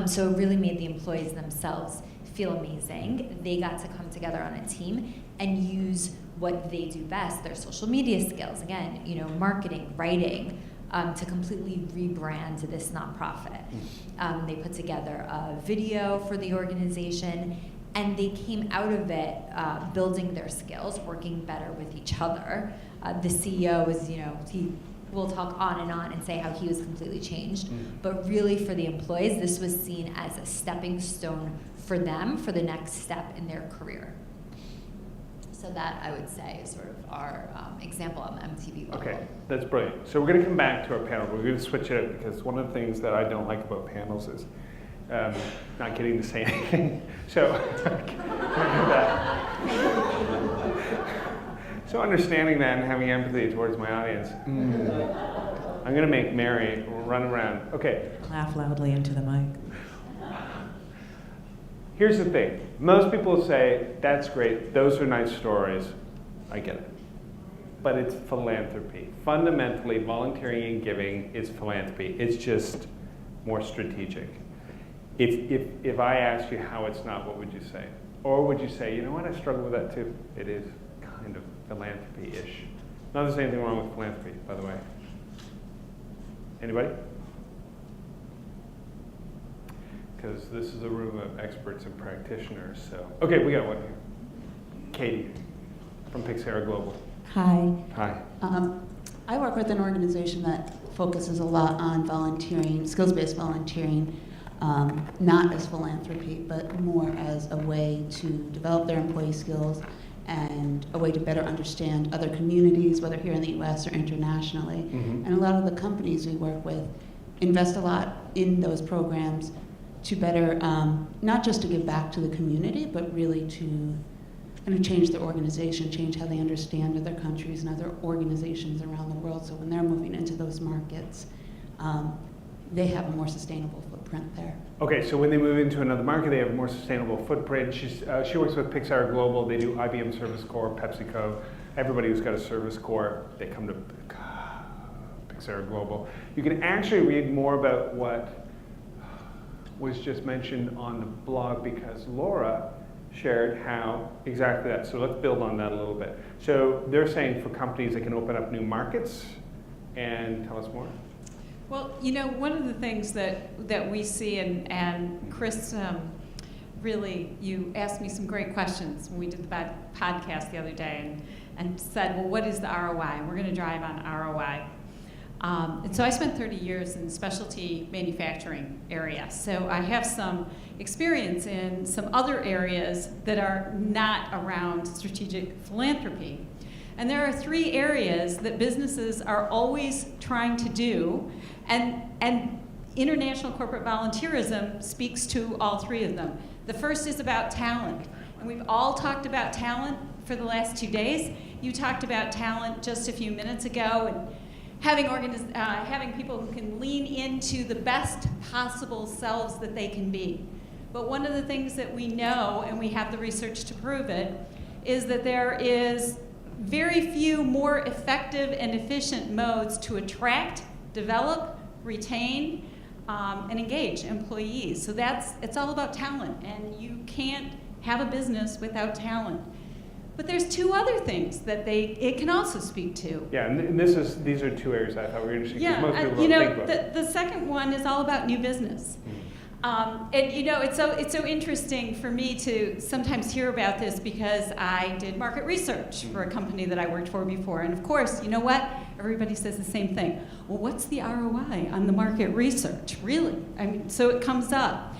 So it really made the employees themselves feel amazing. They got to come together on a team and use what they do best, their social media skills, again, marketing, writing, to completely rebrand this nonprofit. They put together a video for the organization, and they came out of it building their skills, working better with each other. The CEO is, he will talk on and say how he was completely changed. But really, for the employees, this was seen as a stepping stone for them for the next step in their career. So that, I would say, is sort of our example on the MTV level. Okay, that's brilliant. So we're going to come back to our panel. We're going to switch it up because one of the things that I don't like about panels is not getting to say anything. So, so understanding that and having empathy towards my audience. I'm going to make Mary run around. Okay. Laugh loudly into the mic. Here's the thing. Most people say, that's great, those are nice stories. I get it. But it's philanthropy. Fundamentally, volunteering and giving is philanthropy. It's just more strategic. If I asked you how it's not, what would you say? Or would you say, you know what, I struggle with that too. It is kind of philanthropy-ish. Not that there's anything wrong with philanthropy, by the way. Anybody? Because this is a room of experts and practitioners. So, okay, we got one here. Katie from Pixar Global. Hi. Hi. I work with an organization that focuses a lot on volunteering, skills-based volunteering, not as philanthropy, but more as a way to develop their employee skills and a way to better understand other communities, whether here in the US or internationally. And a lot of the companies we work with invest a lot in those programs to better, not just to give back to the community, but really to kind of change their organization, change how they understand other countries and other organizations around the world. So when they're moving into those markets, they have a more sustainable footprint there. Okay, so when they move into another market, they have a more sustainable footprint. She works with Pixar Global. They do IBM Service Corps, PepsiCo. Everybody who's got a Service Corps, they come to Pixar Global. You can actually read more about what was just mentioned on the blog because Laura shared how exactly that. So let's build on that a little bit. So they're saying for companies that can open up new markets, and tell us more. Well, one of the things that we see, and Chris, really, you asked me some great questions when we did the podcast the other day and said, well, what is the ROI? We're going to drive on ROI. And so I spent 30 years in the specialty manufacturing area. So I have some experience in some other areas that are not around strategic philanthropy. And there are 3 areas that businesses are always trying to do, and international corporate volunteerism speaks to all 3 of them. The first is about talent. And we've all talked about talent for the last 2 days. You talked about talent just a few minutes ago, and having people who can lean into the best possible selves that they can be. But one of the things that we know, and we have the research to prove it, is that there is very few more effective and efficient modes to attract, develop, retain, and engage employees. So it's all about talent, and you can't have a business without talent. But there's 2 other things that it can also speak to. Yeah, and these are 2 areas I thought were interesting. Yeah, most people don't think about. The second one is all about new business. And it's so interesting for me to sometimes hear about this because I did market research for a company that I worked for before. And of course, you know what? everybody says the same thing. Well, what's the ROI on the market research? Really? I mean, so it comes up.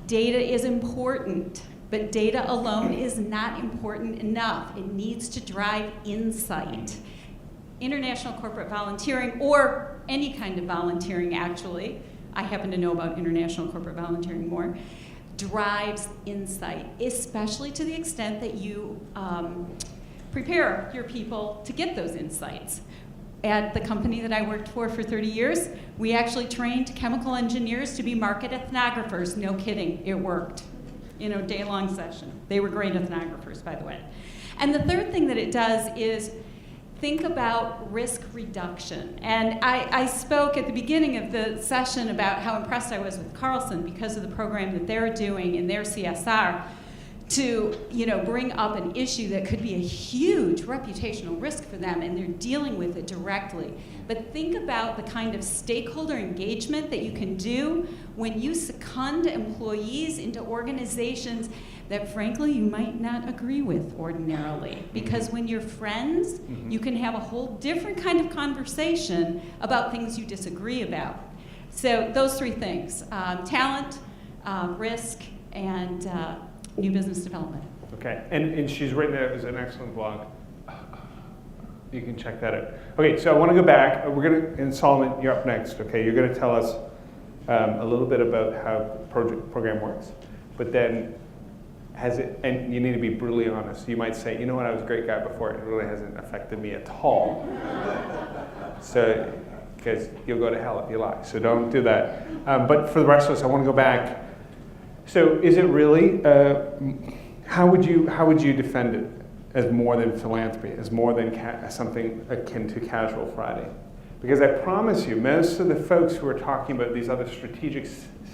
Data is important, but data alone is not important enough. It needs to drive insight. International corporate volunteering, or any kind of volunteering actually, I happen to know about international corporate volunteering more, drives insight, especially to the extent that you prepare your people to get those insights. At the company that I worked for 30 years, we actually trained chemical engineers to be market ethnographers. No kidding, it worked. Day-long session. They were great ethnographers, by the way. And the third thing that it does is think about risk reduction. And I spoke at the beginning of the session about how impressed I was with Carlson because of the program that they're doing in their CSR to bring up an issue that could be a huge reputational risk for them, and they're dealing with it directly. But think about the kind of stakeholder engagement that you can do when you second employees into organizations that frankly you might not agree with ordinarily. Because when you're friends, you can have a whole different kind of conversation about things you disagree about. So those three things, talent, risk, and new business development. Okay, and she's written it as an excellent blog. You can check that out. Okay, so I want to go back. And Solomon, you're up next, okay? You're going to tell us a little bit about how the program works. But then, and you need to be brutally honest. You might say, you know what, I was a great guy before. It really hasn't affected me at all. So, because you'll go to hell if you lie. So don't do that. But for the rest of us, I want to go back. So is it really, how would you defend it as more than philanthropy, as more than something akin to Casual Friday? Because I promise you, most of the folks who are talking about these other strategic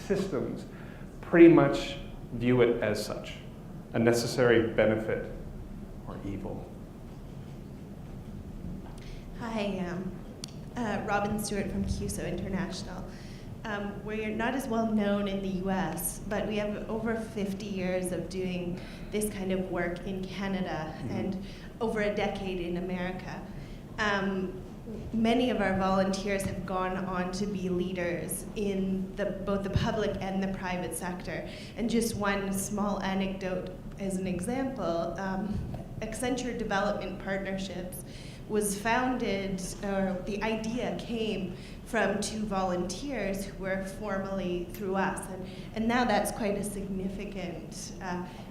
systems pretty much view it as such, a necessary benefit or evil. Hi, Robin Stewart from CUSO International. We're not as well known in the US, but we have over 50 years of doing this kind of work in Canada and over a decade in America. Many of our volunteers have gone on to be leaders in both the public and the private sector. And just one small anecdote as an example, Accenture Development Partnerships was founded, or the idea came from two volunteers who were formerly through us. And now that's quite a significant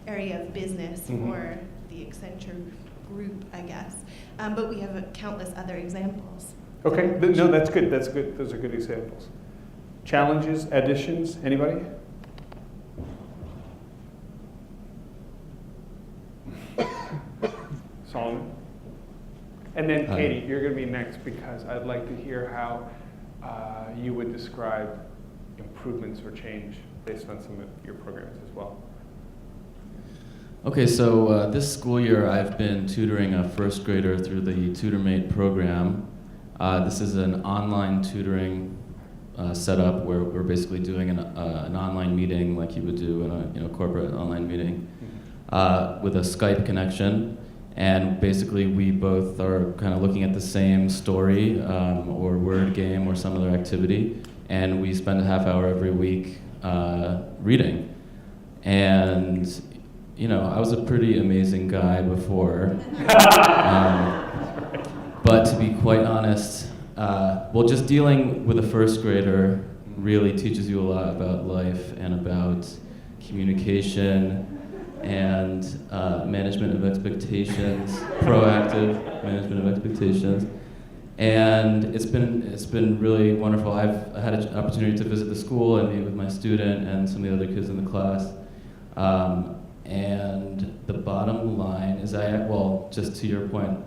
area of business for the Accenture group, I guess. But we have countless other examples. Okay, no, that's good. That's good. Those are good examples. Challenges, additions, anybody? Solomon? And then Katie, you're going to be next because I'd like to hear how you would describe improvements or change based on some of your programs as well. Okay, so this school year I've been tutoring a first grader through the TutorMate program. This is an online tutoring setup where we're basically doing an online meeting like you would do in a corporate online meeting with a Skype connection. And basically we both are kind of looking at the same story or word game or some other activity, and we spend a half hour every week reading. And I was a pretty amazing guy before, but to be quite honest, just dealing with a first grader really teaches you a lot about life and about communication and management of expectations, proactive management of expectations. And it's been really wonderful. I've had an opportunity to visit the school and meet with my student and some of the other kids in the class. And the bottom line is, just to your point,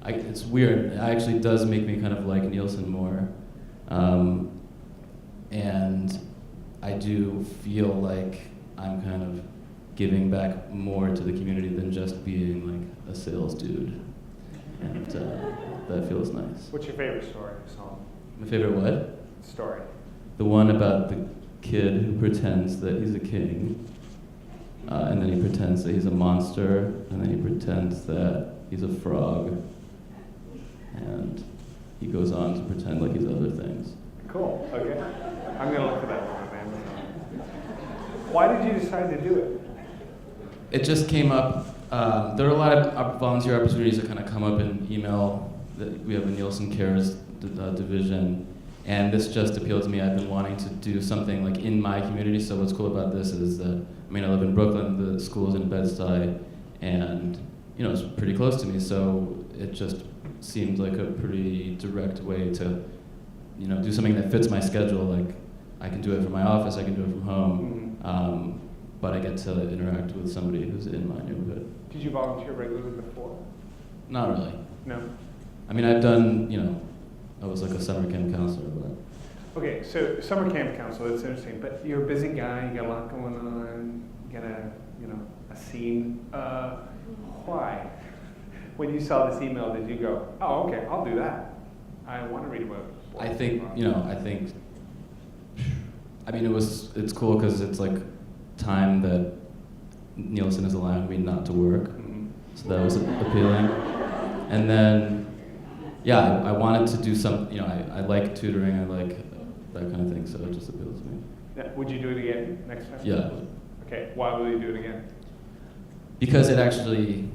it's weird. It actually does make me kind of like Nielsen more. And I do feel like I'm kind of giving back more to the community than just being like a sales dude. And that feels nice. What's your favorite story, Solomon? My favorite what? Story. The one about the kid who pretends that he's a king. And then he pretends that he's a monster, and then he pretends that he's a frog. And he goes on to pretend like he's other things. Cool. Okay. I'm gonna look for that one on Amazon. Why did you decide to do it? It just came up. There are a lot of volunteer opportunities that kind of come up in email. We have a Nielsen Cares division, and this just appealed to me. I've been wanting to do something like in my community. So what's cool about this is that I live in Brooklyn. The school's in Bed-Stuy, and it's pretty close to me. So it just seemed like a pretty direct way to do something that fits my schedule. Like I can do it from my office. I can do it from home. Mm-hmm. But I get to interact with somebody who's in my neighborhood. Did you volunteer regularly before? Not really. No. I've done, I was like a summer camp counselor, but. Okay, so summer camp counselor, that's interesting, but you're a busy guy, you got a lot going on, you got a scene. Why? When you saw this email, did you go, oh, okay, I'll do that. I want to read about it. It's cool because it's like time that Nielsen is allowing me not to work. Mm-hmm. So that was appealing. And then, I wanted to do some, I like tutoring, I like that kind of thing, so it just appealed to me. Yeah, would you do it again next time? Yeah. Okay, why will you do it again? Because it actually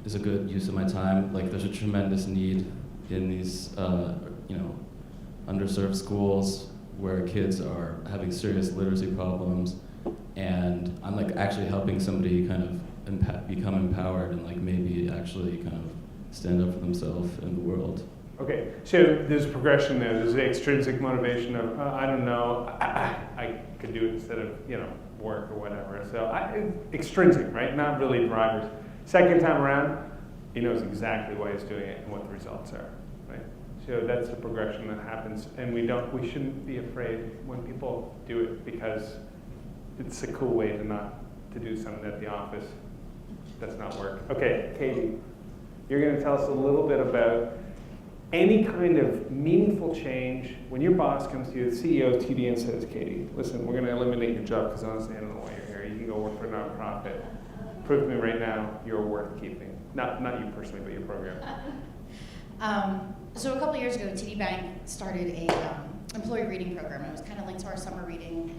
is a good use of my time. Like, there's a tremendous need in these, underserved schools where kids are having serious literacy problems, and I'm like actually helping somebody kind of become empowered and like maybe actually kind of stand up for themselves in the world. Okay, so there's a progression there. There's the extrinsic motivation of, I don't know, I could do it instead of, work or whatever. So extrinsic, right? Not really drivers. Second time around, he knows exactly why he's doing it and what the results are, right? So that's the progression that happens, and we shouldn't be afraid when people do it because it's a cool way to do something at the office that's not work. Okay, Katie, you're going to tell us a little bit about any kind of meaningful change when your boss comes to you, the CEO of TD, and says, Katie, listen, we're going to eliminate your job because honestly, I don't know why you're here. You can go work for a nonprofit. Prove to me right now you're worth keeping. Not you personally, but your program. So a couple years ago, TD Bank started a employee reading program. It was kind of linked to our summer reading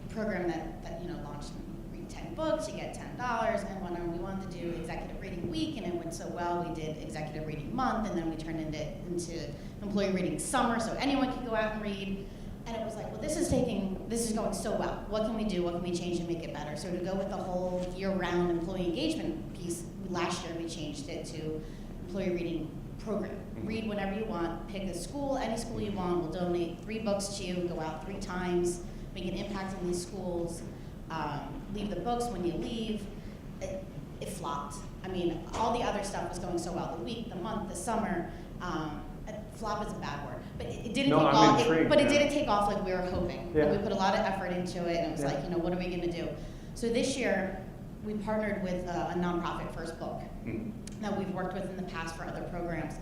program that launched. Read 10 books, you get $10. And when we wanted to do executive reading week, and it went so well, we did executive reading month, and then we turned it into employee reading summer, so anyone could go out and read. And it was like, well, this is going so well. What can we do? What can we change to make it better? So to go with the whole year-round employee engagement piece, last year we changed it to employee reading program. Read whenever you want, pick a school, any school you want, we'll donate 3 books to you, go out 3 times, make an impact in these schools, leave the books when you leave. It flopped. All the other stuff was going so well, the week, the month, the summer. Flop is a bad word, but it didn't take off. It didn't take off like we were hoping. Yeah. We put a lot of effort into it, and it was like, what are we going to do? So this year, we partnered with a nonprofit, First Book, that we've worked with in the past for other programs.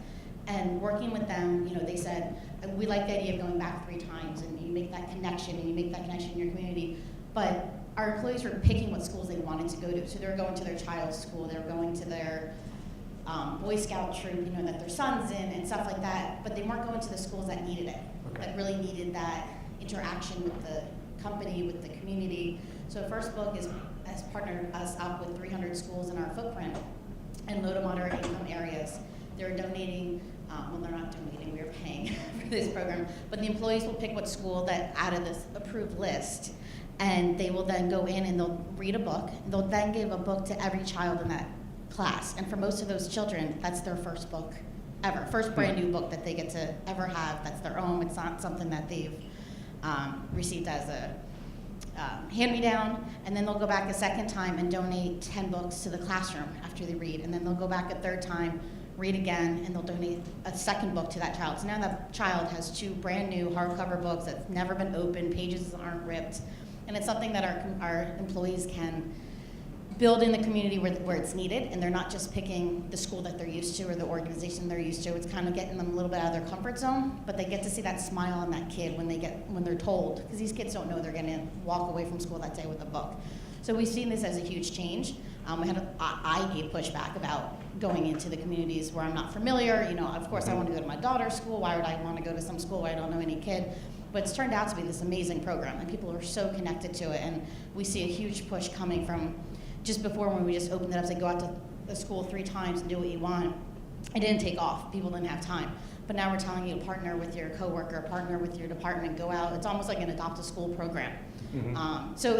And working with them, they said, we like the idea of going back 3 times, and you make that connection, in your community. But our employees were picking what schools they wanted to go to. So they were going to their child's school, they were going to their Boy Scout troop, that their son's in, and stuff like that. But they weren't going to the schools that needed it, that really needed that interaction with the company, with the community. So First Book has partnered us up with 300 schools in our footprint in low to moderate income areas. They're donating, they're not donating, we are paying for this program, but the employees will pick what school that out of this approved list, and they will then go in and they'll read a book. They'll then give a book to every child in that class, and for most of those children, that's their first book ever, first brand new book that they get to ever have. That's their own. It's not something that they've received as a hand-me-down, and then they'll go back a second time and donate 10 books to the classroom after they read, and then they'll go back a third time, read again, and they'll donate a second book to that child. So now that child has 2 brand new hardcover books that's never been opened, pages aren't ripped, and it's something that our employees can build in the community where it's needed, and they're not just picking the school that they're used to or the organization they're used to. It's kind of getting them a little bit out of their comfort zone, but they get to see that smile on that kid when they're told, because these kids don't know they're going to walk away from school that day with a book. So we've seen this as a huge change. I gave pushback about going into the communities where I'm not familiar. You know, of course I want to go to my daughter's school. Why would I want to go to some school where I don't know any kid? But it's turned out to be this amazing program, and people are so connected to it. And we see a huge push coming from just before, when we just opened it up, say go out to the school 3 times and do what you want. It didn't take off. People didn't have time. But now we're telling you to partner with your coworker, partner with your department, go out. It's almost like an adopt a school program. So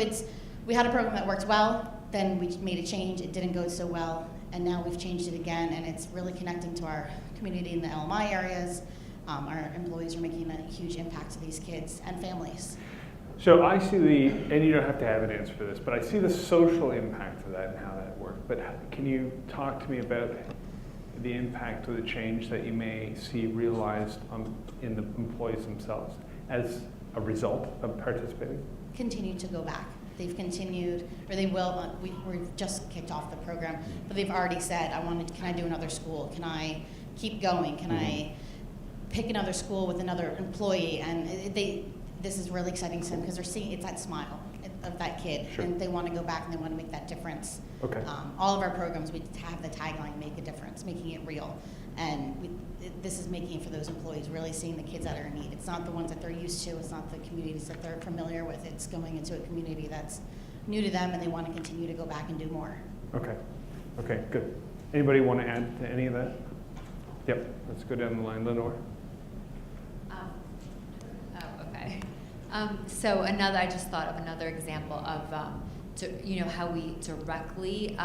we had a program that worked well, then we made a change, it didn't go so well, and now we've changed it again, and it's really connecting to our community in the LMI areas. Our employees are making a huge impact to these kids and families. So I see and you don't have to have an answer for this, but I see the social impact of that and how that worked. But can you talk to me about the impact or the change that you may see realized in the employees themselves as a result of participating? Continue to go back. They've continued, or they will. We've just kicked off the program, but they've already said, can I do another school? Can I keep going? Can I pick another school with another employee? And this is really exciting to them because they're seeing it's that smile of that kid, and they want to go back and they want to make that difference. Okay. All of our programs, we have the tagline, make a difference, making it real. And this is making it for those employees, really seeing the kids that are in need. It's not the ones that they're used to, it's not the communities that they're familiar with, it's going into a community that's new to them and they want to continue to go back and do more. Okay, good. Anybody want to add to any of that? Yep, let's go down the line. Lenore? Okay. So I just thought of another example of how we directly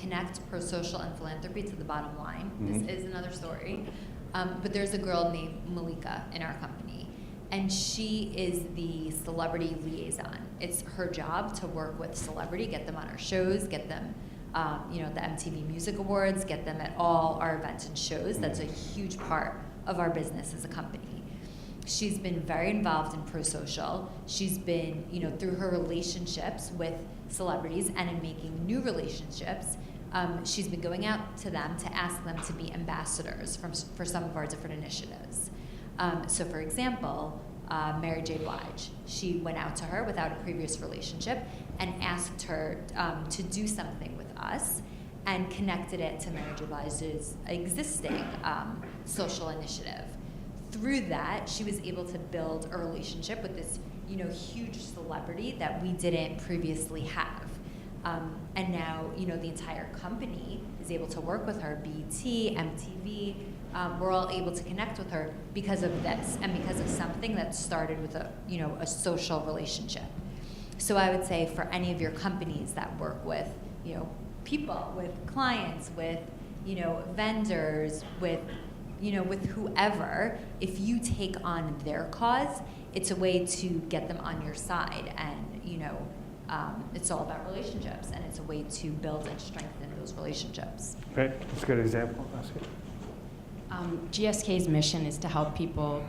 connect pro-social and philanthropy to the bottom line. This is another story. But there's a girl named Malika in our company, and she is the celebrity liaison. It's her job to work with celebrity, get them on our shows, get them the MTV Music Awards, get them at all our events and shows. That's a huge part of our business as a company. She's been very involved in pro-social. She's been, through her relationships with celebrities and in making new relationships, she's been going out to them to ask them to be ambassadors for some of our different initiatives. So for example, Mary J. Blige, she went out to her without a previous relationship and asked her to do something with us and connected it to Mary J. Blige's existing social initiative. Through that, she was able to build a relationship with this, huge celebrity that we didn't previously have. And now, the entire company is able to work with her, BET, MTV, we're all able to connect with her because of this and because of something that started with a social relationship. So I would say for any of your companies that work with, people, with clients, with, vendors, with whoever, if you take on their cause, it's a way to get them on your side. And, it's all about relationships, and it's a way to build and strengthen those relationships. Okay, that's a good example. GSK's mission is to help people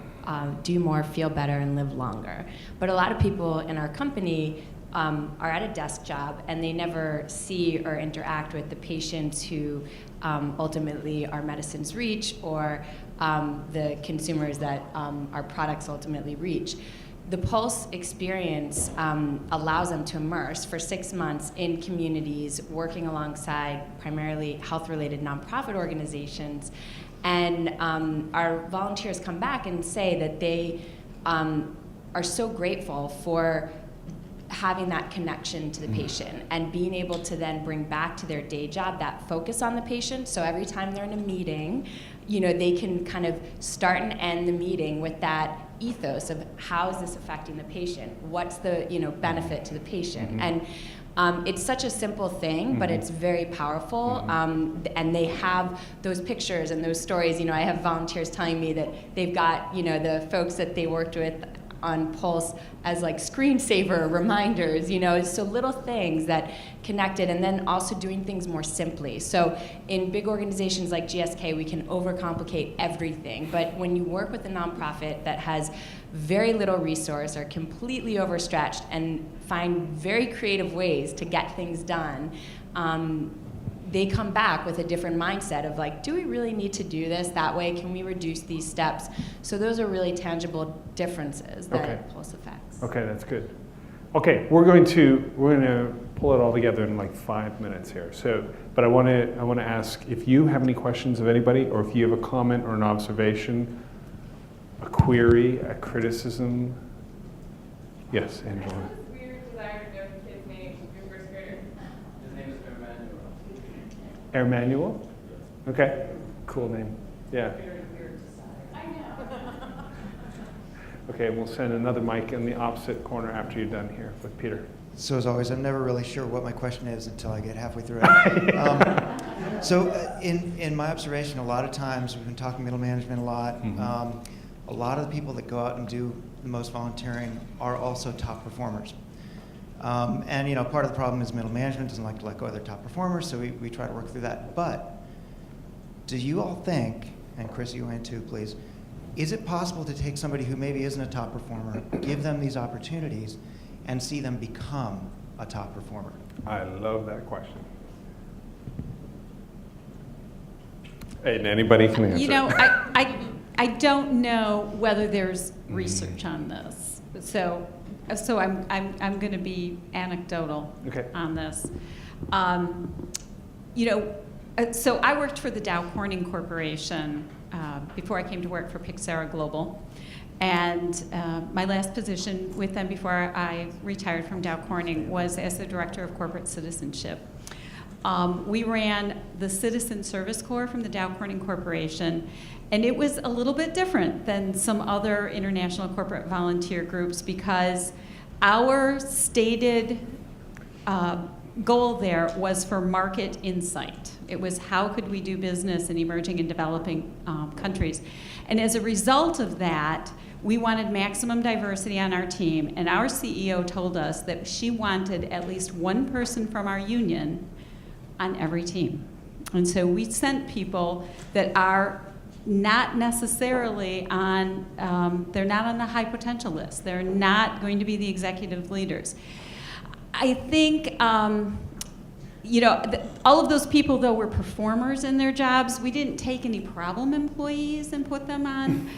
do more, feel better, and live longer. But a lot of people in our company are at a desk job, and they never see or interact with the patients who ultimately our medicines reach, or the consumers that our products ultimately reach. The Pulse experience allows them to immerse for 6 months in communities, working alongside primarily health-related nonprofit organizations. And our volunteers come back and say that they are so grateful for having that connection to the patient and being able to then bring back to their day job that focus on the patient. So every time they're in a meeting, they can kind of start and end the meeting with that ethos of how is this affecting the patient? What's the benefit to the patient? And it's such a simple thing, but it's very powerful. And they have those pictures and those stories. I have volunteers telling me that they've got the folks that they worked with on Pulse as like screensaver reminders, so little things that connected, and then also doing things more simply. So in big organizations like GSK, we can overcomplicate everything, but when you work with a nonprofit that has very little resource or completely overstretched and find very creative ways to get things done, they come back with a different mindset of like, do we really need to do this that way? Can we reduce these steps? So those are really tangible differences that Pulse affects. Okay, that's good. Okay, we're going to pull it all together in like 5 minutes here. So, but I want to ask if you have any questions of anybody, or if you have a comment or an observation, a query, a criticism. Yes, Angela. Weird desire to know the kid's name, your first grader. His name is Emmanuel. Emmanuel? Okay, cool name. Yeah. I know. Okay, we'll send another mic in the opposite corner after you're done here with Peter. So as always, I'm never really sure what my question is until I get halfway through it. In my observation, a lot of times, we've been talking middle management a lot. Mm-hmm. A lot of the people that go out and do the most volunteering are also top performers. And you know, part of the problem is middle management doesn't like to let go of their top performers, so we try to work through that. But do you all think, and Chris, you in too, please, is it possible to take somebody who maybe isn't a top performer, give them these opportunities, and see them become a top performer? I love that question. Hey, and anybody can answer. You know, I don't know whether there's research on this, so I'm going to be anecdotal on this. You know, so I worked for the Dow Corning Corporation before I came to work for Pixera Global. And my last position with them before I retired from Dow Corning was as the Director of Corporate Citizenship. We ran the Citizen Service Corps from the Dow Corning Corporation, and it was a little bit different than some other international corporate volunteer groups because our stated goal there was for market insight. It was how could we do business in emerging and developing countries. And as a result of that, we wanted maximum diversity on our team, and our CEO told us that she wanted at least one person from our union on every team. And so we sent people that are not necessarily on, they're not on the high potential list. They're not going to be the executive leaders. I think, you know, all of those people, though, were performers in their jobs. We didn't take any problem employees and put them on,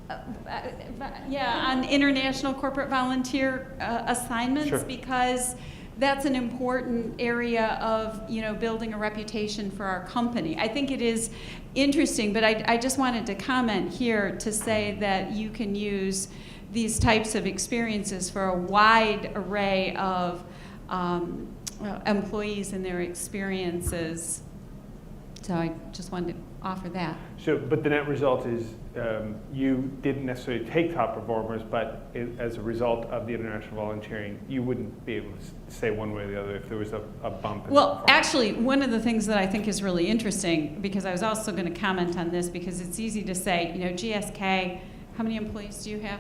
on international corporate volunteer assignments because that's an important area of, you know, building a reputation for our company. I think it is interesting, but I just wanted to comment here to say that you can use these types of experiences for a wide array of employees and their experiences. So I just wanted to offer that. So, but the net result is you didn't necessarily take top performers, but as a result of the international volunteering, you wouldn't be able to say one way or the other if there was a bump in Well, actually, one of the things that I think is really interesting, because I was also going to comment on this, because it's easy to say, you know, GSK, how many employees do you have?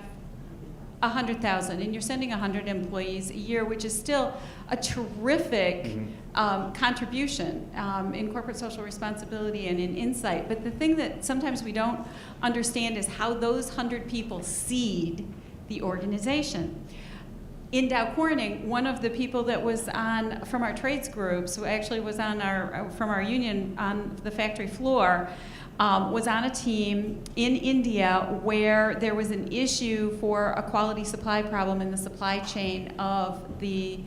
100,000, and you're sending 100 employees a year, which is still a terrific contribution in corporate social responsibility and in insight. But the thing that sometimes we don't understand is how those 100 people seed the organization. In Dow Corning, one of the people that was on from our trades groups, who actually was on from our union on the factory floor, was on a team in India where there was an issue for a quality supply problem in the supply chain of the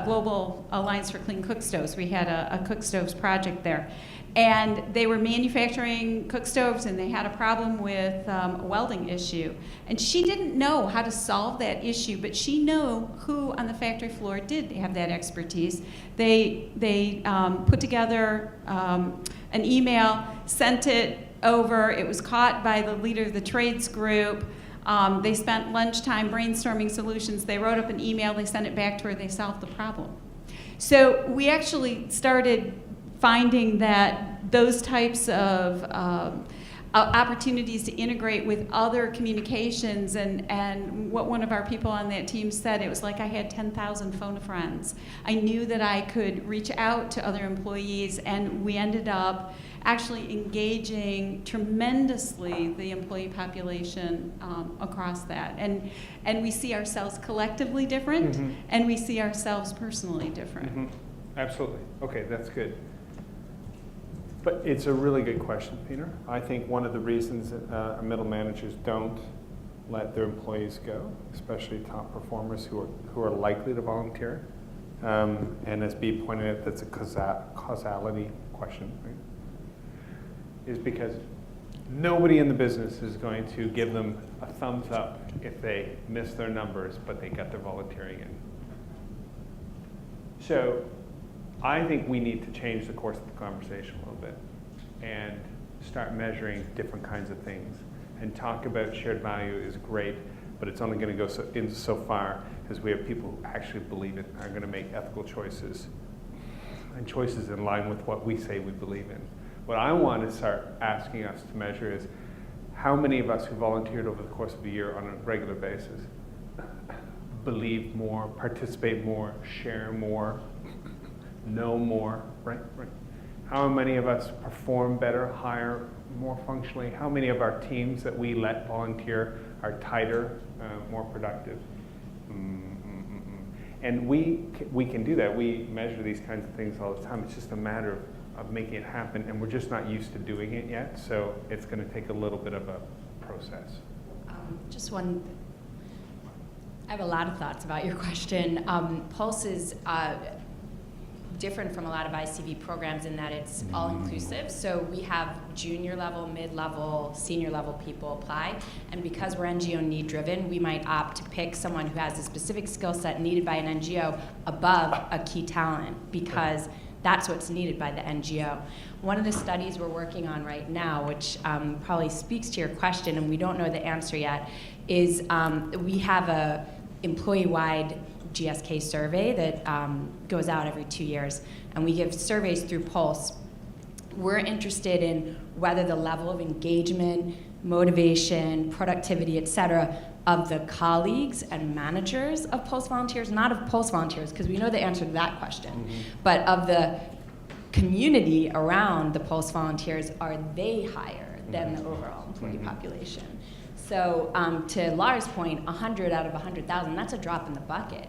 Global Alliance for Clean Cook Stoves. We had a cook stoves project there. And they were manufacturing cook stoves, and they had a problem with a welding issue. And she didn't know how to solve that issue, but she knew who on the factory floor did have that expertise. They put together an email, sent it over. It was caught by the leader of the trades group. They spent lunchtime brainstorming solutions. They wrote up an email. They sent it back to her. They solved the problem. So we actually started finding that those types of opportunities to integrate with other communications, and what one of our people on that team said, it was like I had 10,000 phone friends. I knew that I could reach out to other employees, and we ended up actually engaging tremendously the employee population across that. And we see ourselves collectively different, and we see ourselves personally different. Absolutely. Okay, that's good. But it's a really good question, Peter. I think one of the reasons middle managers don't let their employees go, especially top performers who are likely to volunteer. And as B pointed out, that's a causality question, right? Is because nobody in the business is going to give them a thumbs up if they miss their numbers, but they got their volunteering in. So I think we need to change the course of the conversation a little bit and start measuring different kinds of things. And talk about shared value is great, but it's only going to go so far as we have people who actually believe it and are going to make ethical choices and choices in line with what we say we believe in. What I want to start asking us to measure is how many of us who volunteered over the course of a year on a regular basis believe more, participate more, share more, know more, right? How many of us perform better, hire more functionally? How many of our teams that we let volunteer are tighter, more productive? And we can do that. We measure these kinds of things all the time. It's just a matter of making it happen, and we're just not used to doing it yet, so it's going to take a little bit of a process. Just one. I have a lot of thoughts about your question. Pulse is different from a lot of ICV programs in that it's all-inclusive. So we have junior level, mid-level, senior level people apply. And because we're NGO need-driven, we might opt to pick someone who has a specific skill set needed by an NGO above a key talent because that's what's needed by the NGO. One of the studies we're working on right now, which probably speaks to your question, and we don't know the answer yet, is we have a employee-wide GSK survey that goes out every 2 years, and we give surveys through Pulse. We're interested in whether the level of engagement, motivation, productivity, et cetera, of the colleagues and managers of Pulse volunteers, not of Pulse volunteers, because we know the answer to that question, but of the community around the Pulse volunteers, are they higher than the overall employee population? So to Lara's point, 100 out of 100,000, that's a drop in the bucket.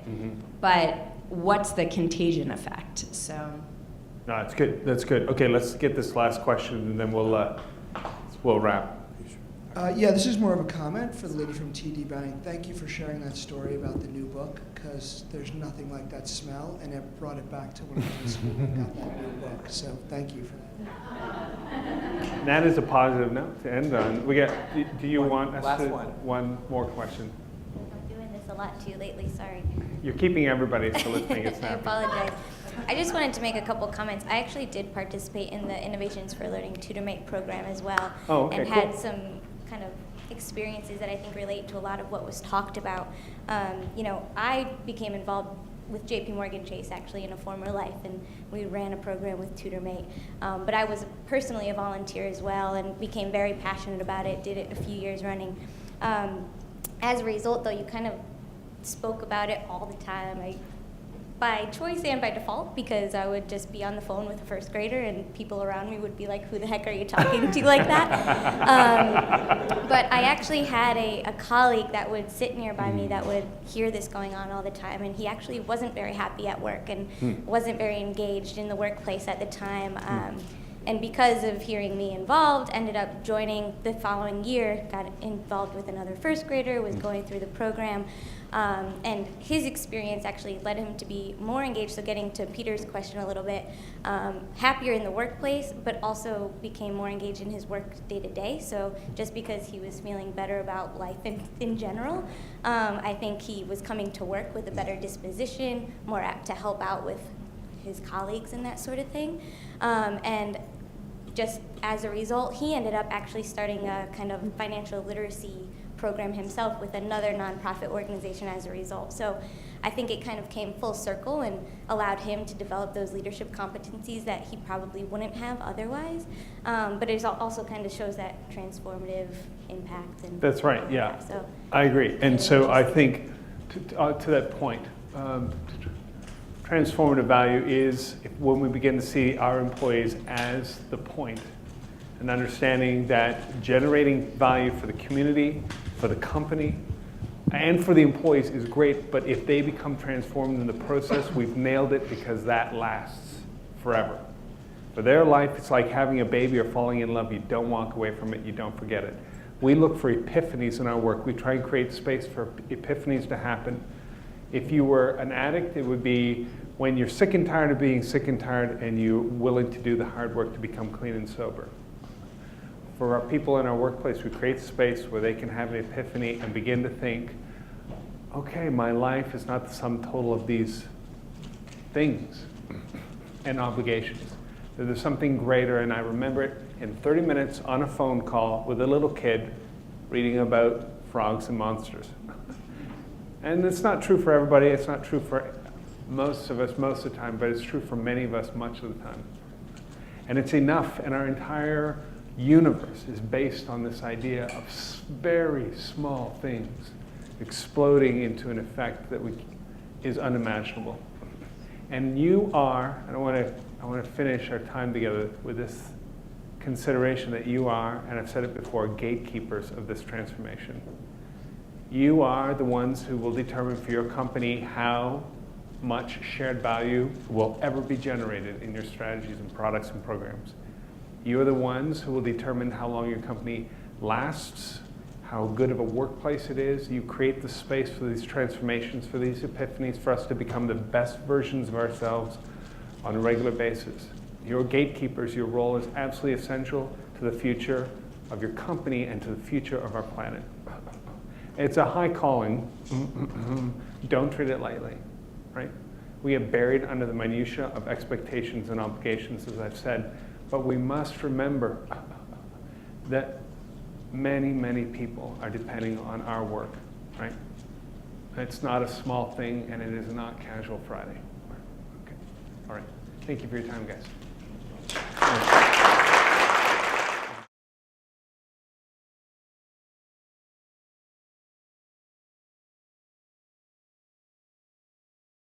But what's the contagion effect? So. No, that's good. That's good. Okay, let's get this last question, and then we'll wrap. Yeah, this is more of a comment for the lady from TD Bank. Thank you for sharing that story about the new book, because there's nothing like that smell, and it brought it back to when I was in school and got that new book. So thank you for that. And that is a positive note to end on. We got. Do you want us last to one more question? I'm doing this a lot too lately. Sorry. You're keeping everybody so let's make it I snappy. apologize. I just wanted to make a couple comments. I actually did participate in the Innovations for Learning TutorMate program as well, and had some kind of experiences that I think relate to a lot of what was talked about. You know, I became involved with JP Morgan Chase actually in a former life, and we ran a program with TutorMate. But I was personally a volunteer as well and became very passionate about it, did it a few years running. As a result, though, you kind of spoke about it all the time. By choice and by default, because I would just be on the phone with a first grader and people around me would be like, who the heck are you talking to like that? But I actually had a colleague that would sit nearby me that would hear this going on all the time, and he actually wasn't very happy at work and wasn't very engaged in the workplace at the time. And because of hearing me involved, ended up joining the following year, got involved with another first grader, was going through the program. And his experience actually led him to be more engaged, so getting to Peter's question a little bit, happier in the workplace, but also became more engaged in his work day to day. So just because he was feeling better about life in general, I think he was coming to work with a better disposition, more apt to help out with his colleagues and that sort of thing. And just as a result, he ended up actually starting a kind of financial literacy program himself with another nonprofit organization as a result. So I think it kind of came full circle and allowed him to develop those leadership competencies that he probably wouldn't have otherwise. But it also kind of shows that transformative impact. And that's right, yeah. That. So I agree. And so I think to that point, transformative value is when we begin to see our employees as the point, and understanding that generating value for the community, for the company, and for the employees is great, but if they become transformed in the process, we've nailed it, because that lasts forever. For their life, it's like having a baby or falling in love. You don't walk away from it, you don't forget it. We look for epiphanies in our work. We try and create space for epiphanies to happen. If you were an addict, it would be when you're sick and tired of being sick and tired and you're willing to do the hard work to become clean and sober. For our people in our workplace, we create space where they can have an epiphany and begin to think, okay, my life is not the sum total of these things and obligations. There's something greater, and I remember it in 30 minutes on a phone call with a little kid reading about frogs and monsters. And it's not true for everybody, it's not true for most of us most of the time, but it's true for many of us much of the time. And it's enough, and our entire universe is based on this idea of very small things exploding into an effect that is unimaginable. And you are, and I want to finish our time together with this consideration that you are, and I've said it before, gatekeepers of this transformation. You are the ones who will determine for your company how much shared value will ever be generated in your strategies and products and programs. You are the ones who will determine how long your company lasts, how good of a workplace it is. You create the space for these transformations, for these epiphanies, for us to become the best versions of ourselves on a regular basis. You're gatekeepers. Your role is absolutely essential to the future of your company and to the future of our planet. It's a high calling. Don't treat it lightly, right? We get buried under the minutiae of expectations and obligations, as I've said, but we must remember that many, many people are depending on our work, right? It's not a small thing, and it is not Casual Friday. Okay. All right. Thank you for your time, guys.